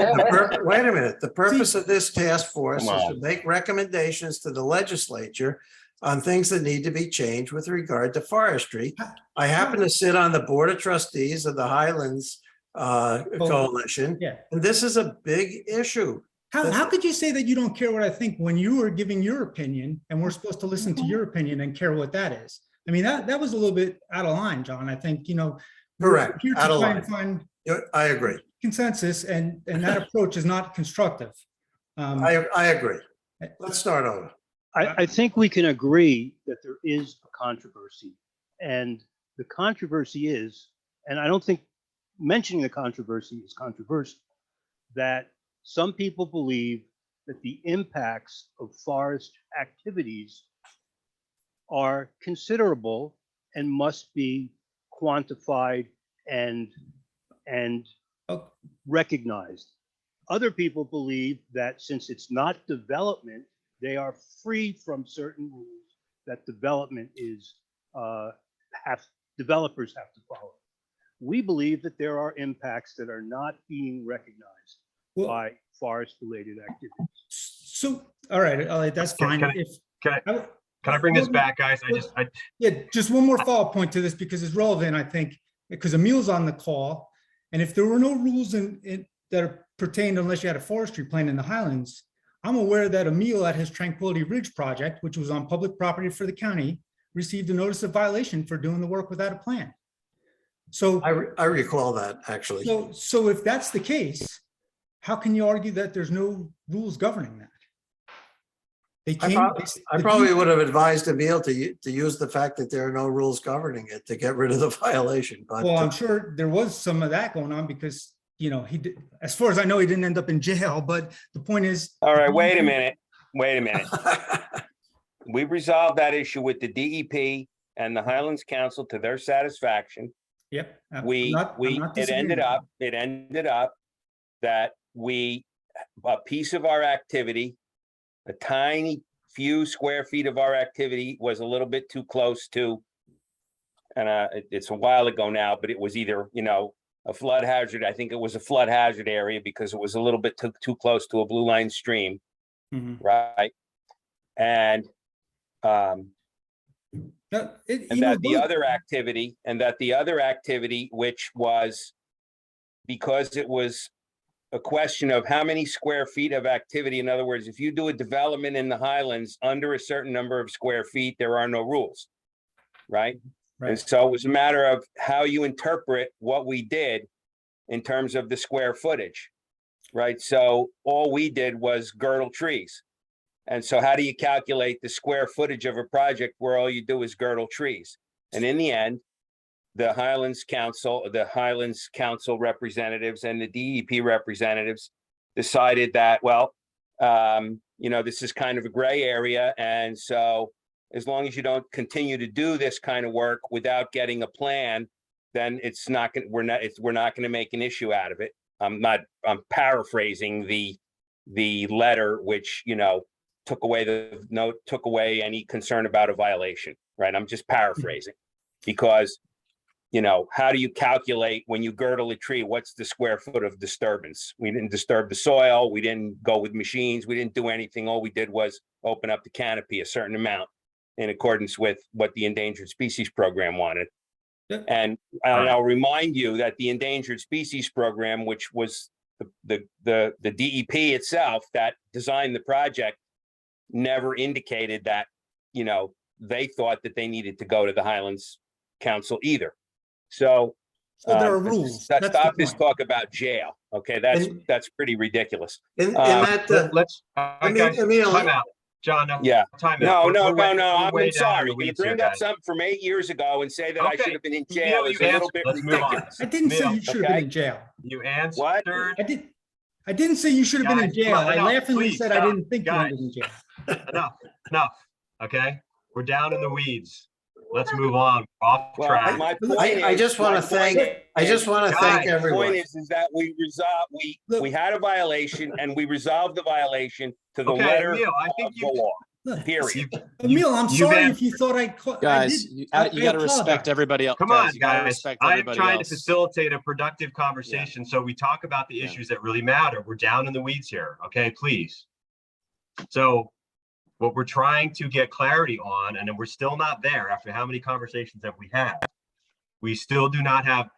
a minute, the purpose of this task force is Come to make recommendations to the legislature on things that need to be changed with regard to forestry. I happen to sit on the Board of Trustees of the Highlands Coalition, Yeah. and this is a big issue. How could you say that you don't care what I think when you were giving your opinion and we're supposed to listen to your opinion and care what that is? I mean, that was a little bit out of line, John. I think, we're Correct, here to out of try line. and find Yeah, I agree. consensus, and that approach is not constructive. I agree. Let's start over. I think we can agree that there is a controversy. And the controversy is, and I don't think mentioning the controversy is controversial, that some people believe that the impacts of forest activities are considerable and must be quantified and Oh, recognized. Other people believe that since it's not development, they are free from certain rules that development is developers have to follow. We believe that there are impacts that are not being recognized well, by forest-related activities. so, all right, that's fine. Can I bring this back, guys? Yeah, just one more follow-up point to this because it's relevant, I think, because Emil's on the call. And if there were no rules that are pertained unless you had a forestry plan in the Highlands, I'm aware that Emil at his Tranquility Ridge project, which was on public property for the county, received a notice of violation for doing the work without a plan. So, I recall that, actually. so if that's the case, how can you argue that there's no rules governing that? I probably would have advised Emil to use the fact that there are no rules governing it to get rid of the violation, but Well, I'm sure there was some of that going on because, he did, as far as I know, he didn't end up in jail, but the point is. All right, wait a minute. We resolved that issue with the DEP and the Highlands Council to their satisfaction. Yep. It ended up that a piece of our activity, a tiny few square feet of our activity was a little bit too close to, and it's a while ago now, but it was either, a flood hazard. I think it was a flood hazard area because it was a little bit too close to a blue line stream. Mhm. Right. And the other activity, which was because it was a question of how many square feet of activity. In other words, if you do a development in the Highlands under a certain number of square feet, there are no rules, right? And so it was a matter of how you interpret what we did in terms of the square footage, right? So all we did was girdle trees. And so how do you calculate the square footage of a project where all you do is girdle trees? And in the end, the Highlands Council representatives and the DEP representatives decided that, this is kind of a gray area. And so as long as you don't continue to do this kind of work without getting a plan, then we're not going to make an issue out of it. I'm paraphrasing the letter, which, took away any concern about a violation, right? I'm just paraphrasing because, how do you calculate when you girdle a tree? What's the square foot of disturbance? We didn't disturb the soil. We didn't go with machines. We didn't do anything. All we did was open up the canopy a certain amount in accordance with what the Endangered Species Program wanted. And I'll remind you that the Endangered Species Program, which was the DEP itself that designed the project, never indicated that, they thought that they needed to go to the Highlands Council either. So there are rules. Stop this talk about jail. Okay, that's pretty ridiculous. Let's, guys, Emil, time out. John, no, Yeah. time out. No, We're no, way- no, no, we're way I'm down in sorry. the You weeds here, bring up guys. something from 8 years ago and say that I Okay. should have been in Neil, jail you is a little answered. bit Let's move on. ridiculous. I didn't say Neil, you should have been okay. in jail. You What? answered. I didn't say you should have been in Guys, come jail. on, I enough, laughingly please, said I stop. didn't think you Guys. wanted in jail. Enough. Okay, we're down in the weeds. Let's move on. Off Well, track. my point I is. just want my to point thank, I just is- want to Guys, thank the The everyone. point is that we Look. had a violation and we resolved the violation to the Okay, letter Emil, I of think the you. law, Look, period. Emil, I'm you've sorry had- if you thought I caught. Guys, you got to respect apologize. everybody else. Come on, You gotta guys. respect I am everybody trying to else. facilitate a productive conversation, so we talk about the Yeah. issues that really matter. We're down in the weeds here, okay, please. So what we're trying to get clarity on, and then we're still not there after how many conversations have we had? We still do not have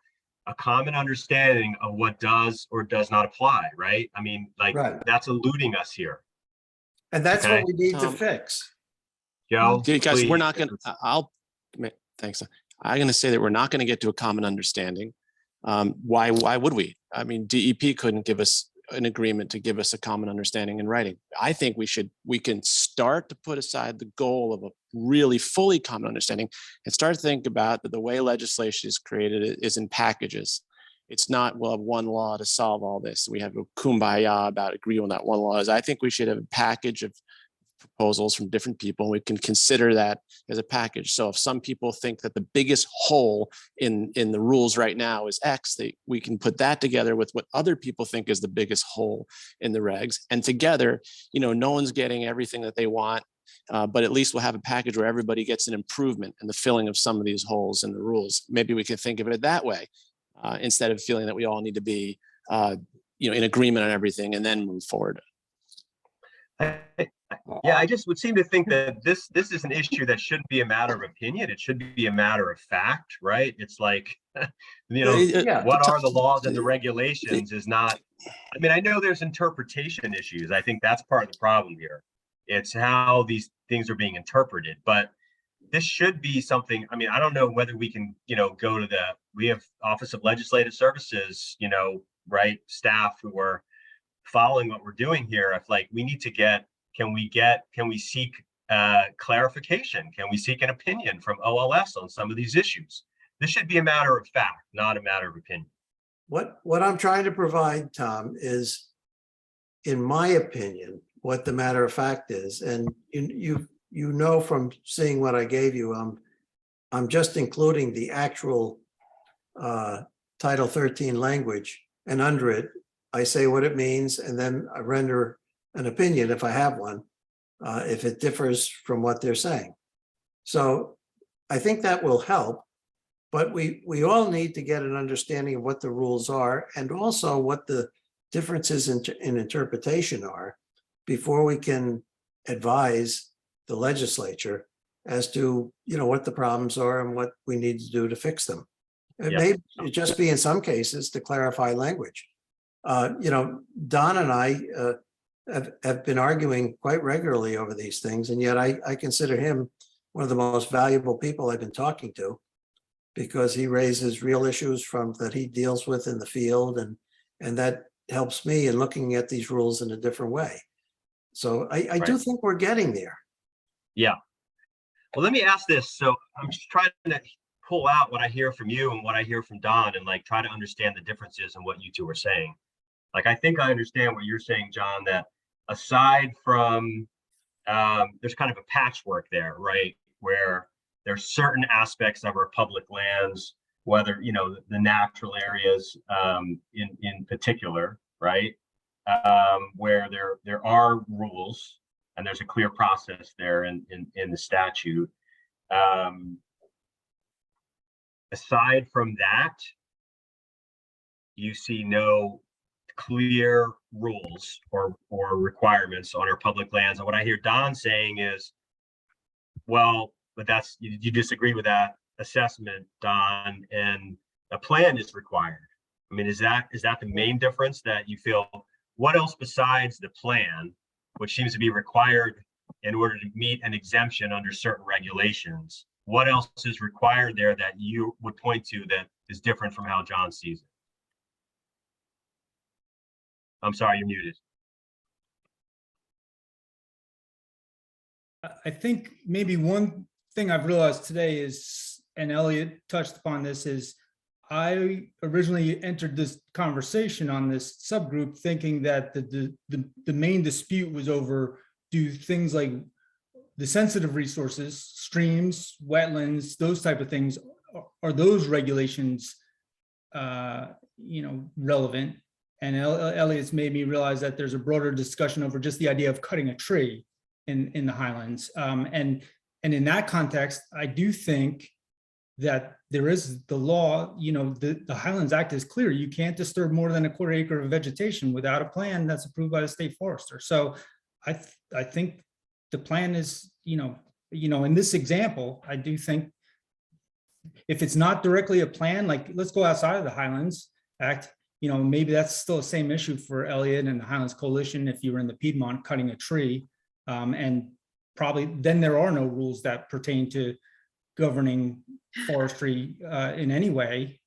a common understanding of what does or does not apply, right? I mean, like, Right. that's eluding us here. And that's Okay. what we need to Tom. fix. Joe, Okay, guys, we're please. not going to, thanks. I'm going to say that we're not going to get to a common understanding. Why would we? I mean, DEP couldn't give us an agreement to give us a common understanding in writing. I think we can start to put aside the goal of a really fully common understanding and start to think about that the way legislation is created is in packages. It's not, we'll have one law to solve all this. We have a kumbaya about agreeing on that one law. I think we should have a package of proposals from different people. We can consider that as a package. So if some people think that the biggest hole in the rules right now is X, we can put that together with what other people think is the biggest hole in the regs. And together, no one's getting everything that they want, but at least we'll have a package where everybody gets an improvement in the filling of some of these holes in the rules. Maybe we can think of it that way, instead of feeling that we all need to be, in agreement on everything and then move forward. Yeah, I just would seem to think that this is an issue that shouldn't be a matter of opinion. It should be a matter of fact, right? It's like, Yeah. what are the laws and the regulations is not, I mean, I know there's interpretation issues. I think that's part of the problem here. It's how these things are being interpreted, but this should be something, I mean, I don't know whether we can, go to we have Office of Legislative Services, right, staff who are following what we're doing here. If like, we need to can we seek clarification? Can we seek an opinion from OLS on some of these issues? This should be a matter of fact, not a matter of opinion. What I'm trying to provide, Tom, is, in my opinion, what the matter of fact is. And you know from seeing what I gave you, I'm just including the actual Title 13 language, and under it, I say what it means, and then I render an opinion if I have one, if it differs from what they're saying. So I think that will help, but we all need to get an understanding of what the rules are and also what the differences in interpretation are before we can advise the legislature as to, what the problems are and what we need to do to fix them. It Yeah. may just be in some cases to clarify language. Don and I have been arguing quite regularly over these things, and yet I consider him one of the most valuable people I've been talking to, because he raises real issues that he deals with in the field, and that helps me in looking at these rules in a different way. So I do Right. think we're getting there. Yeah. Well, let me ask this. So I'm just trying to pull out what I hear from you and what I hear from Don, and like try to understand the differences in what you two are saying. Like, I think I understand what you're saying, John, that aside from, there's kind of a patchwork there, right? Where there's certain aspects of our public lands, whether, the natural areas in particular, right? Where there are rules and there's a clear process there in the statute. Aside from that, you see no clear rules or requirements on our public lands. And what I hear Don saying is, well, but you disagree with that assessment, Don, and a plan is required. I mean, is that the main difference, that you feel? What else besides the plan, which seems to be required in order to meet an exemption under certain regulations, what else is required there that you would point to that is different from how John sees it? I'm sorry, you're muted. I think maybe one thing I've realized today is, and Elliot touched upon this, is I originally entered this conversation on this subgroup thinking that the main dispute was over, do things like the sensitive resources, streams, wetlands, those type of things, are those regulations, relevant? And Elliot's made me realize that there's a broader discussion over just the idea of cutting a tree in the Highlands. And in that context, I do think that there is the law, the Highlands Act is clear. You can't disturb more than a quarter acre of vegetation without a plan that's approved by the state forester. So I think the plan is, in this example, I do think if it's not directly a plan, like let's go outside of the Highlands Act, maybe that's still the same issue for Elliott and the Highlands Coalition if you were in the Piedmont cutting a tree. And probably then there are no rules that pertain to governing forestry in any way,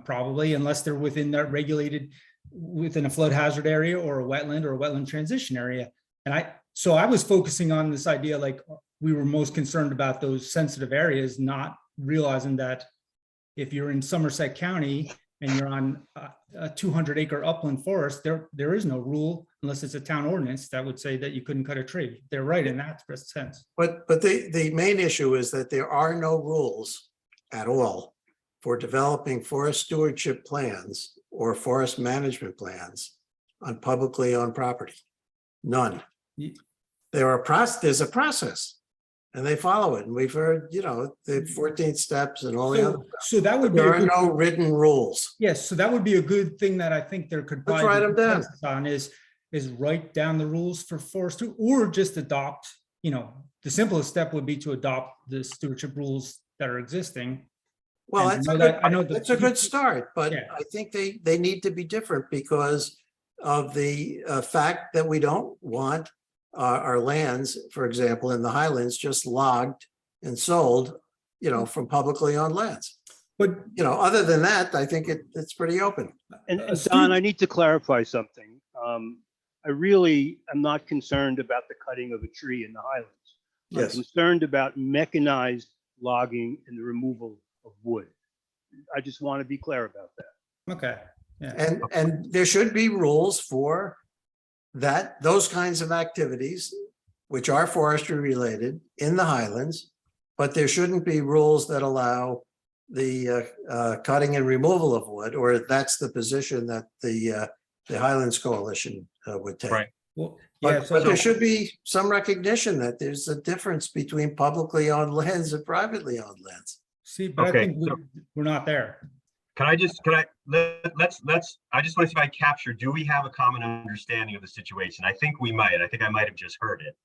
probably, unless they're within that regulated, within a flood hazard area or a wetland transition area. And so I was focusing on this idea, like we were most concerned about those sensitive areas, not realizing that if you're in Somerset County and you're on a 200-acre upland forest, there is no rule, unless it's a town ordinance, that would say that you couldn't cut a tree. They're right in that sense. But the main issue is that there are no rules at all for developing forest stewardship plans or forest management plans on publicly owned property. None. There's a process. And they follow it. And we've heard, the 14 steps and all the other. So that would be. There are no written rules. Yes, so that would be a good thing that I think there could. Let's write them down. On is write down the rules for forestry, or just adopt, the simplest step would be to adopt the stewardship rules that are existing. Well, And that's a good start, but Yeah. I think they need to be different because of the fact that we don't want our lands, for example, in the Highlands, just logged and sold, from publicly owned lands. But Other than that, I think it's pretty open. And Don, I need to clarify something. I really am not concerned about the cutting of a tree in the Highlands. I'm Yes. concerned about mechanized logging and the removal of wood. I just want to be clear about that. okay, yeah. And there should be rules for those kinds of activities, which are forestry related in the Highlands, but there shouldn't be rules that allow the cutting and removal of wood, or that's the position that the Highlands Coalition would take. Right. Well, yeah. But there should be some recognition that there's a difference between publicly owned lands and privately owned lands. See, but Okay, I think we're not there. I just want to see if I capture, do we have a common understanding of the situation? I think we might. I think I might have just heard it,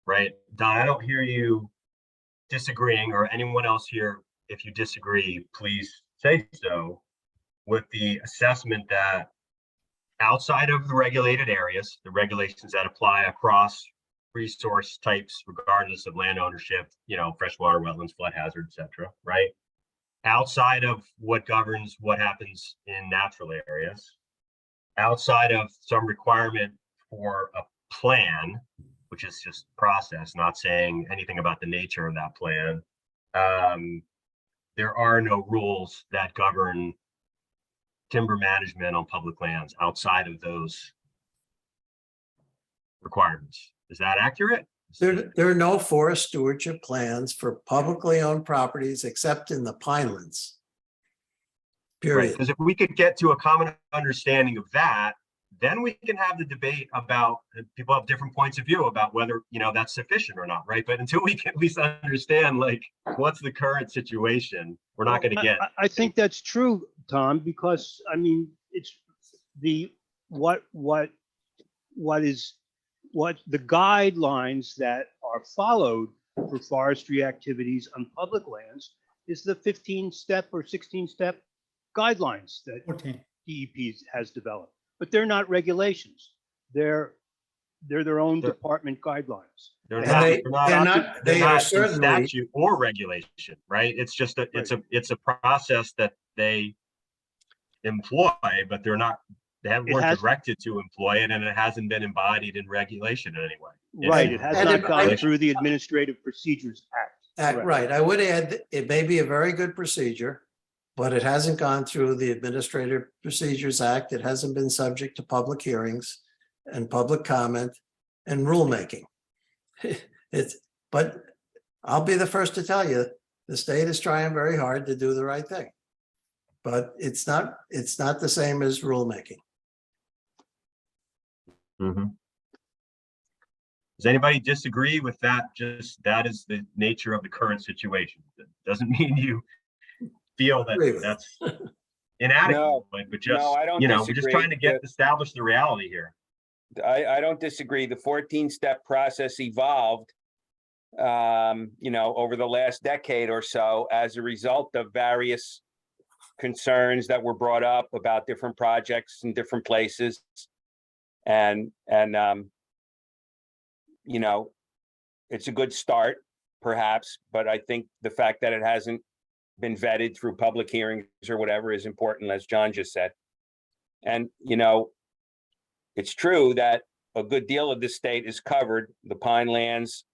right? Don, I don't hear you disagreeing, or anyone else here. If you disagree, please say so, with the assessment that outside of the regulated areas, the regulations that apply across resource types, regardless of land ownership, freshwater, wetlands, flood hazard, etc., right? Outside of what governs what happens in natural areas, outside of some requirement for a plan, which is just process, not saying anything about the nature of that plan, there are no rules that govern timber management on public lands outside of those requirements. Is that accurate? There are no forest stewardship plans for publicly owned properties except in the Pinelands. Right, Period. because if we could get to a common understanding of that, then we can have the debate about, people have different points of view about whether, that's sufficient or not, right? But until we can at least understand, like, what's the current situation, we're not going to get. I think that's true, Tom, because it's what the guidelines that are followed for forestry activities on public lands is the 15-step or 16-step guidelines that 14. DEP has developed, but they're not regulations. They're their own department guidelines. They're And not they are in certainly, statute or regulation, right? It's just it's a process that they employ, but they weren't directed to employ it, and it hasn't been embodied in regulation in any way. Right, it has And not if gone I- through the Administrative Procedures Act. Correct. Right, I would add, it may be a very good procedure, but it hasn't gone through the Administrative Procedures Act. It hasn't been subject to public hearings and public comment and rulemaking. But I'll be the first to tell you, the state is trying very hard to do the right thing. But it's not the same as rulemaking. Mhm. Does anybody disagree with that? Just that is the nature of the current situation. That doesn't mean you feel that Agree with it. that's inadequate, No, but just, no, I don't we're just disagree. trying to establish the reality here. I don't disagree. The 14-step process evolved, over the last decade or so as a result of various concerns that were brought up about different projects in different places. And it's a good start, perhaps, but I think the fact that it hasn't been vetted through public hearings or whatever is important, as John just said. And, it's true that a good deal of the state is covered, the pine lands,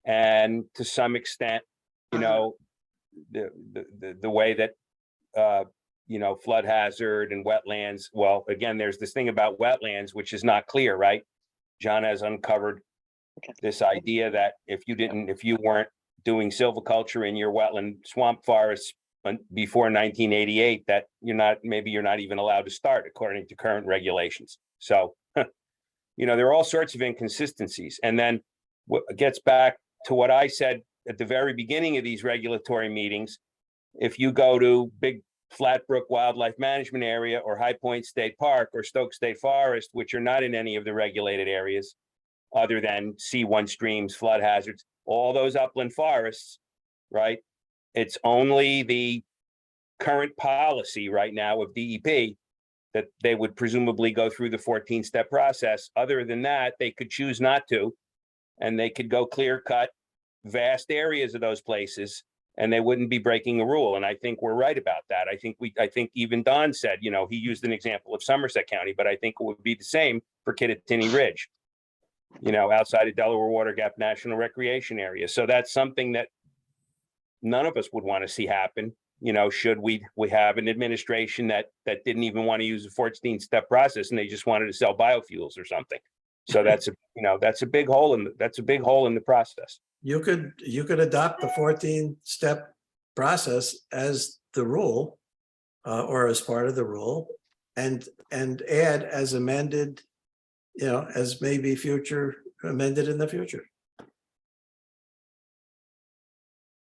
and to some extent, the way that, flood hazard and wetlands. Well, again, there's this thing about wetlands, which is not clear, right? John has uncovered this idea that if you weren't doing silviculture in your wetland swamp forests before 1988, that maybe you're not even allowed to start according to current regulations. So, there are all sorts of inconsistencies. And then what gets back to what I said at the very beginning of these regulatory meetings, if you go to Big Flatbrook Wildlife Management Area or High Point State Park or Stoke State Forest, which are not in any of the regulated areas other than C1 streams, flood hazards, all those upland forests, right? It's only the current policy right now of DEP that they would presumably go through the 14-step process. Other than that, they could choose not to, and they could go clear cut vast areas of those places, and they wouldn't be breaking a rule. And I think we're right about that. I think even Don said, he used an example of Somerset County, but I think it would be the same for Kittatinny Ridge, outside of Delaware Water Gap National Recreation Area. So that's something that none of us would want to see happen. Should we have an administration that didn't even want to use a 14-step process and they just wanted to sell biofuels or something. So that's a big hole in the process. You could adopt the 14-step process as the rule, or as part of the rule, and add as amended, as maybe amended in the future.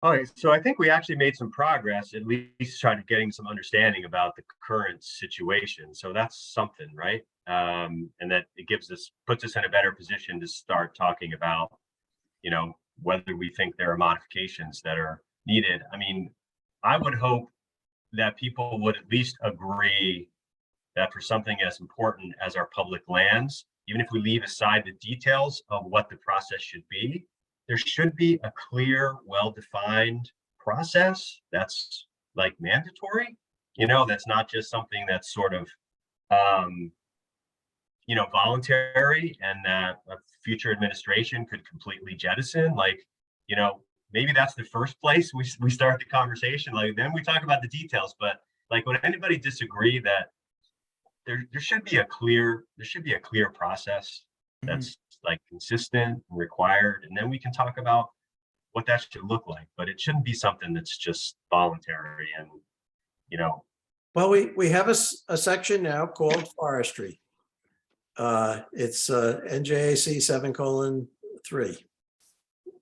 All right, so I think we actually made some progress, at least trying to getting some understanding about the current situation. So that's something, right? And that it puts us in a better position to start talking about, whether we think there are modifications that are needed. I mean, I would hope that people would at least agree that for something as important as our public lands, even if we leave aside the details of what the process should be, there should be a clear, well-defined process that's like mandatory, that's not just something that's sort of, voluntary and that a future administration could completely jettison. Maybe that's the first place we start the conversation. Then we talk about the details, but would anybody disagree that there should be a clear process that's consistent and required, and then we can talk about what that should look like, but it shouldn't be something that's just voluntary and Well, we have a section now called forestry. It's NJAC 7:3.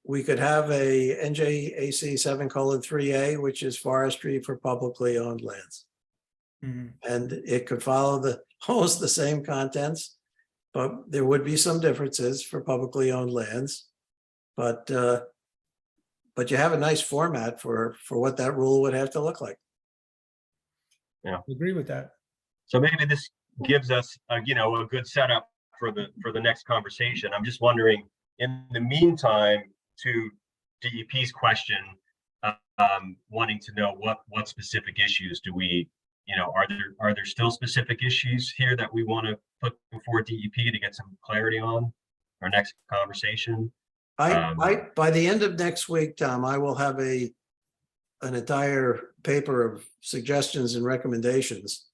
We could have a NJAC 7:3A, which is forestry for publicly owned lands. And it could follow almost the same contents, but there would be some differences for publicly owned lands. But you have a nice format for what that rule would have to look like. Yeah, I agree with that. So maybe this gives us a good setup for the next conversation. I'm just wondering, in the meantime, to DEP's question, wanting to know what specific issues do we, are there still specific issues here that we want to put before DEP to get some clarity on? our next conversation. By the end of next week, Tom, I will have an entire paper of suggestions and recommendations.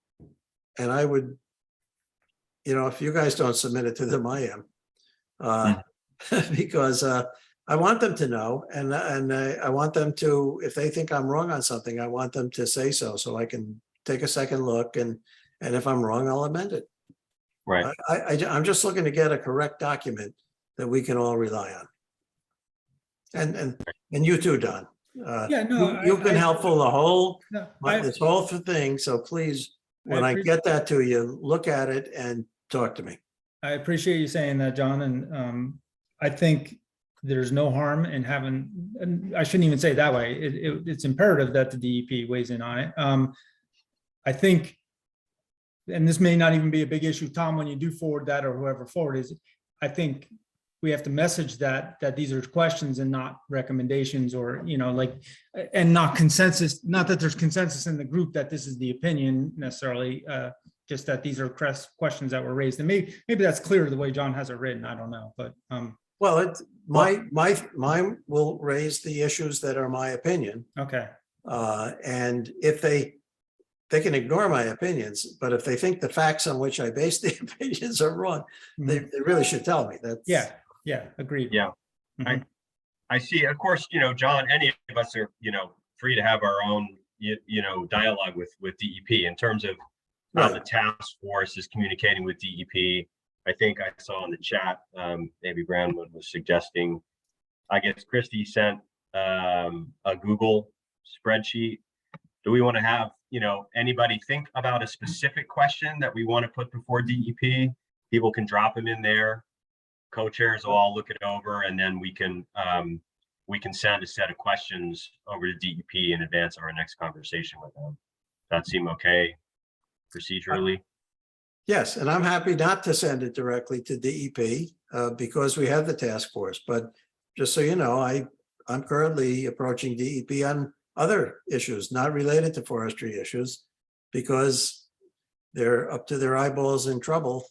And I would, if you guys don't submit it to them, I am. Because I want them to know, and I want them to, if they think I'm wrong on something, I want them to say so I can take a second look, and if I'm wrong, I'll amend it. Right. I'm just looking to get a correct document that we can all rely on. And you too, Don. Yeah, no, You've been helpful the whole, No, this whole thing, so please, when I get that to you, look at it and talk to me. I appreciate you saying that, John, and I think there's no harm in having, and I shouldn't even say it that way. It's imperative that the DEP weighs in on it. I think, and this may not even be a big issue, Tom, when you do forward that or whoever forward is, I think we have to message that these are questions and not recommendations, or, and not consensus, not that there's consensus in the group that this is the opinion necessarily, just that these are questions that were raised. And maybe that's clear the way John has it written. I don't know, but well, mine will raise the issues that are my opinion. okay. And if they can ignore my opinions, but if they think the facts on which I base the opinions are wrong, they really should tell me. That's Yeah, agreed. Yeah. Mhm. I see, of course, John, any of us are, free to have our own, dialogue with DEP in terms of how the task force is communicating with DEP. I think I saw in the chat, maybe Brandon was suggesting, I guess Christy sent a Google spreadsheet. Do we want to have, anybody think about a specific question that we want to put before DEP? People can drop them in there. Co-chairs will all look it over, and then we can send a set of questions over to DEP in advance of our next conversation with them. That seem okay procedurally? Yes, and I'm happy not to send it directly to DEP because we have the task force. But just so you know, I'm currently approaching DEP on other issues not related to forestry issues, because they're up to their eyeballs in trouble,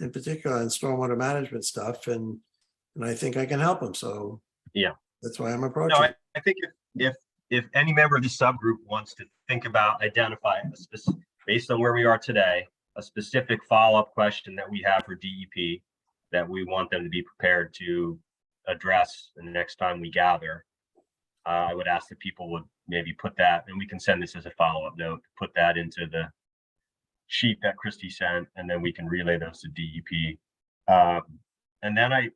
in particular in stormwater management stuff, and I think I can help them. So yeah, that's why I'm approaching. No, I think if any member of the subgroup wants to think about identifying a specific, based on where we are today, a specific follow-up question that we have for DEP that we want them to be prepared to address the next time we gather, I would ask that people would maybe put that, and we can send this as a follow-up note, put that into the sheet that Christy sent, and then we can relay those to DEP. And then I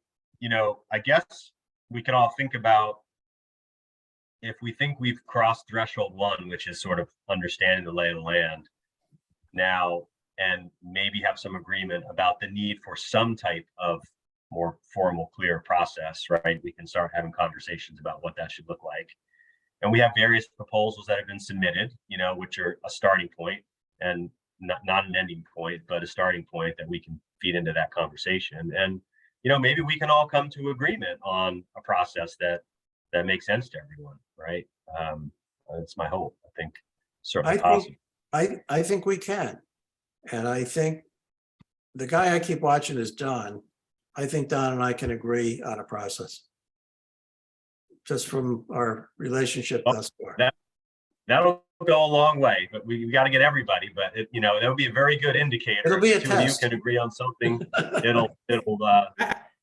guess we can all think about, if we think we've crossed threshold 1, which is sort of understanding the lay of the land now, and maybe have some agreement about the need for some type of more formal, clear process, right? We can start having conversations about what that should look like. And we have various proposals that have been submitted, which are a starting point, and not an ending point, but a starting point that we can feed into that conversation. And, maybe we can all come to agreement on a process that makes sense to everyone, right? That's my hope. I think certainly possible. I think we can. And I think the guy I keep watching is Don. I think Don and I can agree on a process, just from our relationship thus far. That'll go a long way, but we got to get everybody. But that'll be a very good indicator. It'll be a if two of you test. can agree on something. It'll.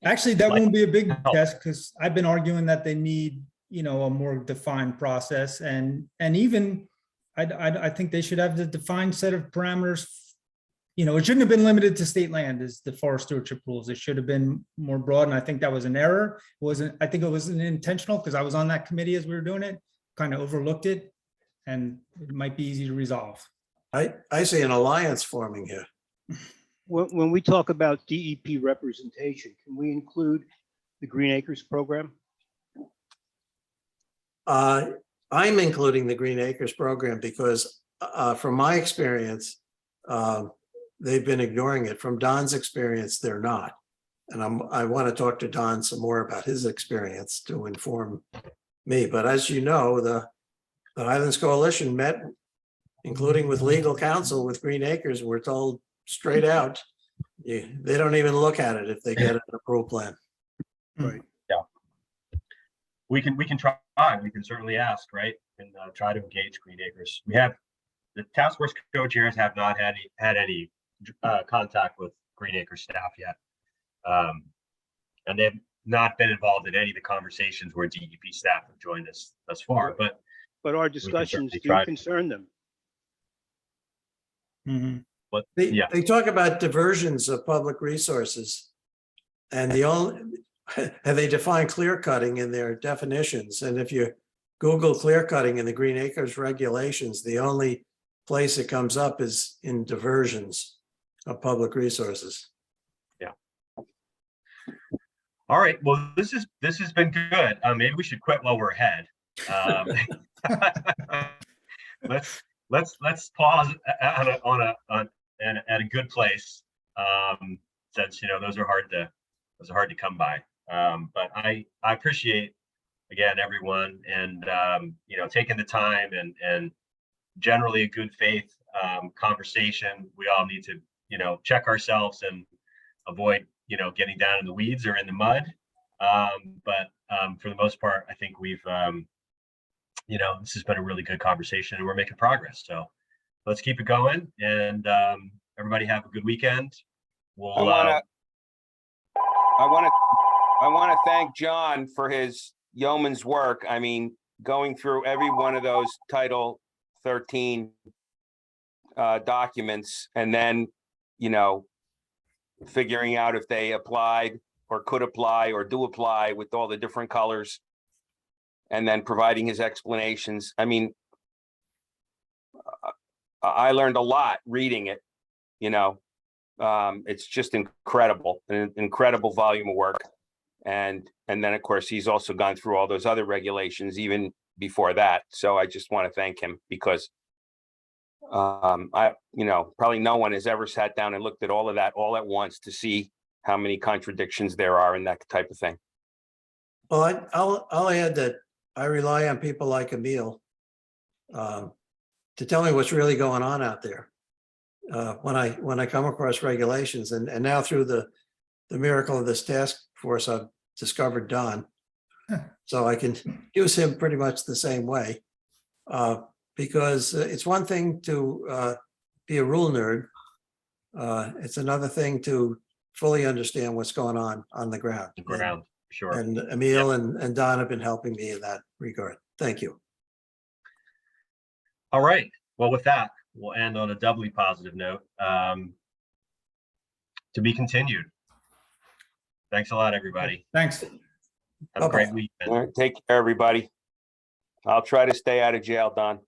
Actually, that won't be a big test, because I've been arguing that they need, a more defined process, and even I think they should have the defined set of parameters. It shouldn't have been limited to state land as the forest stewardship rules. It should have been more broad, and I think that was an error. I think it wasn't intentional, because I was on that committee as we were doing it, kind of overlooked it, and it might be easy to resolve. I see an alliance forming here. When we talk about DEP representation, can we include the Green Acres program? I'm including the Green Acres program because from my experience, they've been ignoring it. From Don's experience, they're not. And I want to talk to Don some more about his experience to inform me. But as you know, the Highlands Coalition met, including with legal counsel with Green Acres. We're told straight out, they don't even look at it if they get an approval plan. Right. We can try, we can certainly ask, right? And try to engage Green Acres. We have, the task force co-chairs have not had any contact with Green Acres staff yet. And they've not been involved in any of the conversations where DEP staff have joined us thus far, but Our discussions certainly do try. concern them. Mhm. yeah, They talk about diversions of public resources. And and they define clear cutting in their definitions. And if you Google clear cutting in the Green Acres regulations, the only place it comes up is in diversions of public resources. all right. Well, this has been good. Maybe we should quit while we're ahead. Let's pause at a good place, since those are hard to come by. But I appreciate, again, everyone, and taking the time and generally a good faith conversation. We all need to check ourselves and avoid getting down in the weeds or in the mud. But for the most part, I think we've this has been a really good conversation, and we're making progress. So let's keep it going, and everybody have a good weekend. I want to thank John for his yeoman's work. I mean, going through every one of those Title 13 documents, and then figuring out if they applied or could apply or do apply with all the different colors, and then providing his explanations. I mean, I learned a lot reading it. It's just incredible, an incredible volume of work. And then, of course, he's also gone through all those other regulations even before that. So I just want to thank him, because probably no one has ever sat down and looked at all of that all at once to see how many contradictions there are and that type of thing. Well, I'll add that I rely on people like Emil to tell me what's really going on out there. When I come across regulations, and now through the miracle of this task force, I've discovered Don. So I can use him pretty much the same way. Because it's one thing to be a rule nerd. It's another thing to fully understand what's going on the ground. Sure. And Emil and Don have been helping me in that regard. Thank you. All right. Well, with that, we'll end on a doubly positive note. To be continued. Thanks a lot, everybody. Thanks. Have a great weekend. All right, take care, everybody. I'll try to stay out of jail, Don.